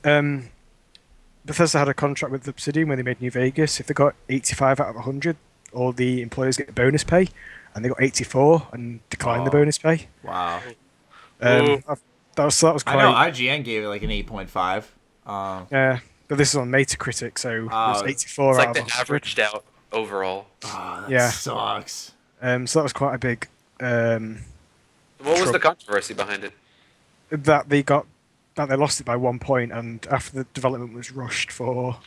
Bethesda had a contract with Obsidian when they made New Vegas. If they got 85 out of 100, all the employees get bonus pay, and they got 84 and declined the bonus pay. Wow. That was quite. I know IGN gave it like an 8.5. Yeah, but this is on Metacritic, so it was 84 it's out like of 100. the averaged out overall. Oh, that sucks. So that was quite a big. What was the controversy behind it? That they lost it by 1 point, and after the development was rushed for,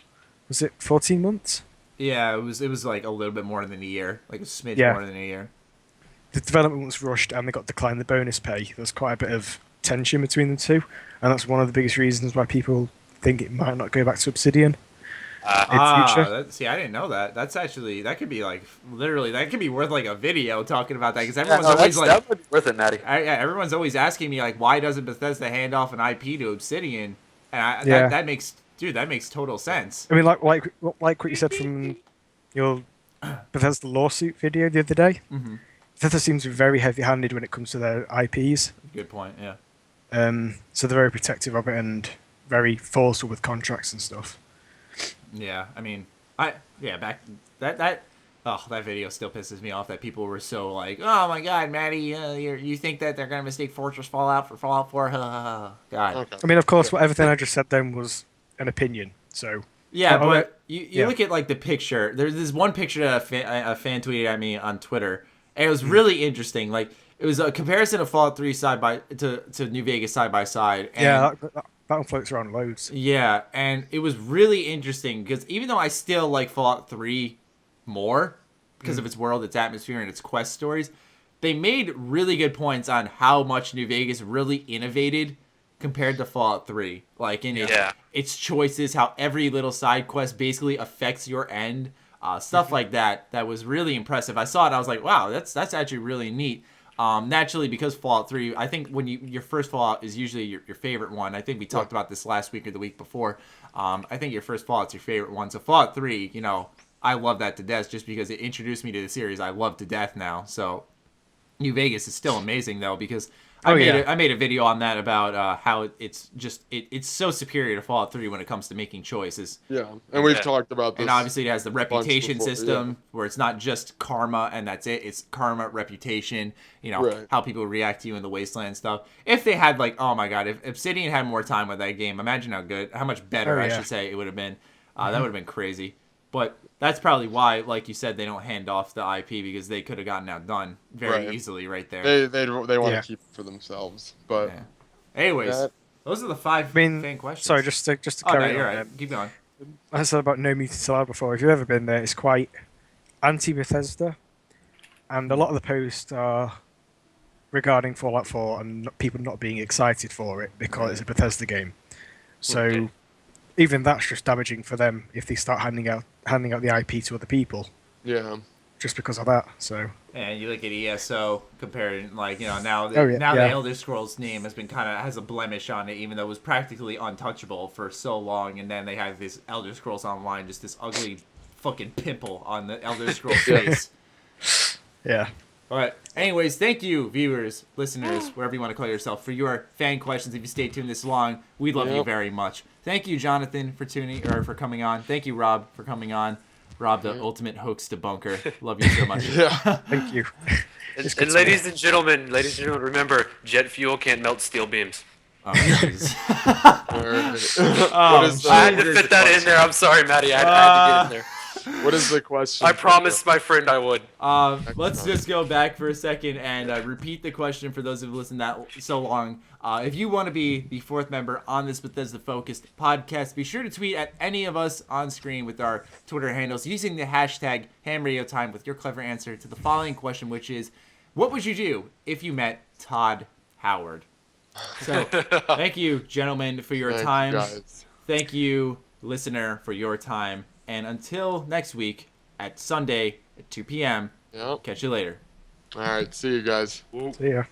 was it 14 months? Yeah, it was like a little bit more than a year, like a smidge more than a year. The development was rushed, and they got declined the bonus pay. There was quite a bit of tension between the two, and that's one of the biggest reasons why people think it might not go back to Obsidian in future. See, I didn't know that. That's actually, that could be like literally, that could be worth like a video talking about that, because everyone's always like, that would be worth it, Natty. Everyone's always asking me like, why doesn't Bethesda hand off an IP to Obsidian? And that makes total sense. I mean, like what you said from your Bethesda lawsuit video the other day. Bethesda seems very heavy-handed when it comes to their IPs. Good point. Yeah. So they're very protective of it and very forceful with contracts and stuff. Yeah, I mean, that video still pisses me off that people were so like, oh my god, Matty, you think that they're gonna mistake Fortress Fallout for Fallout 4? God. Okay. I mean, of course, everything I just said then was an opinion. So yeah, but you look at like the picture. There's this one picture that a fan tweeted at me on Twitter, and it was really interesting. Like it was a comparison of Fallout 3 to New Vegas side by side. And that one floats around loads. Yeah, and it was really interesting because even though I still like Fallout 3 more because of its world, its atmosphere, and its quest stories, they made really good points on how much New Vegas really innovated compared to Fallout 3. Like in its choices, how every little side quest basically affects your end, stuff like that. That was really impressive. I saw it, and I was like, wow, that's actually really neat. Naturally, because Fallout 3, I think when your first Fallout is usually your favorite one. I think we talked about this last week or the week before. I think your first Fallout's your favorite one. So Fallout 3, I love that to death just because it introduced me to the series I love to death now. So New Vegas is still amazing, though, because I made a video on that about how it's so superior to Fallout 3 when it comes to making choices. Yeah, and we've talked about this. And obviously it has the reputation system where it's not just karma and that's it. It's karma, reputation, how people react to you in the Wasteland stuff. If they had oh my god, if Obsidian had more time with that game, imagine how much better I should say it would have been. That would have been crazy. But that's probably why, like you said, they don't hand off the IP because they could have gotten outdone very easily right there. They want to keep it for themselves. But anyways, those are the 5 fan questions. Sorry, just to carry on. Right. Keep going. I said about No Mutant Allowed before. If you've ever been there, it's quite anti-Bethesda, and a lot of the posts are regarding Fallout 4 and people not being excited for it because it's a Bethesda game. So even that's just damaging for them if they start handing out the IP to other people. Yeah. just because of that. So. And you look at ESO compared, like, you know, now Oh, yeah, now yeah. the Elder Scrolls name has been has a blemish on it, even though it was practically untouchable for so long. And then they have this Elder Scrolls Online, just this ugly fucking pimple on the Elder Scrolls face. Yeah. All right. Anyways, thank you, viewers, listeners, wherever you want to call yourself, for your fan questions. If you stayed tuned this long, we love you very much. Thank you, Jonathan, for coming on. Thank you, Rob, for coming on. Rob, the ultimate hoax debunker. Love you so much. Thank you. And ladies and gentlemen, remember, jet fuel can't melt steel beams. Oh, jeez. I had to fit that in there. I'm sorry, Matty. I had to get in there. What is the question? I promised my friend I would. Let's just go back for a second and repeat the question for those who've listened that so long. If you want to be the fourth member on this Bethesda-focused podcast, be sure to tweet at any of us on screen with our Twitter handles using the hashtag H.A.M Radio Time with your clever answer to the following question, which is, what would you do if you met Todd Howard? So, thank you, gentlemen, for your time. Thank you, listener, for your time. And until next week at Sunday at 2 p.m., catch you later. All right, see you guys. See ya.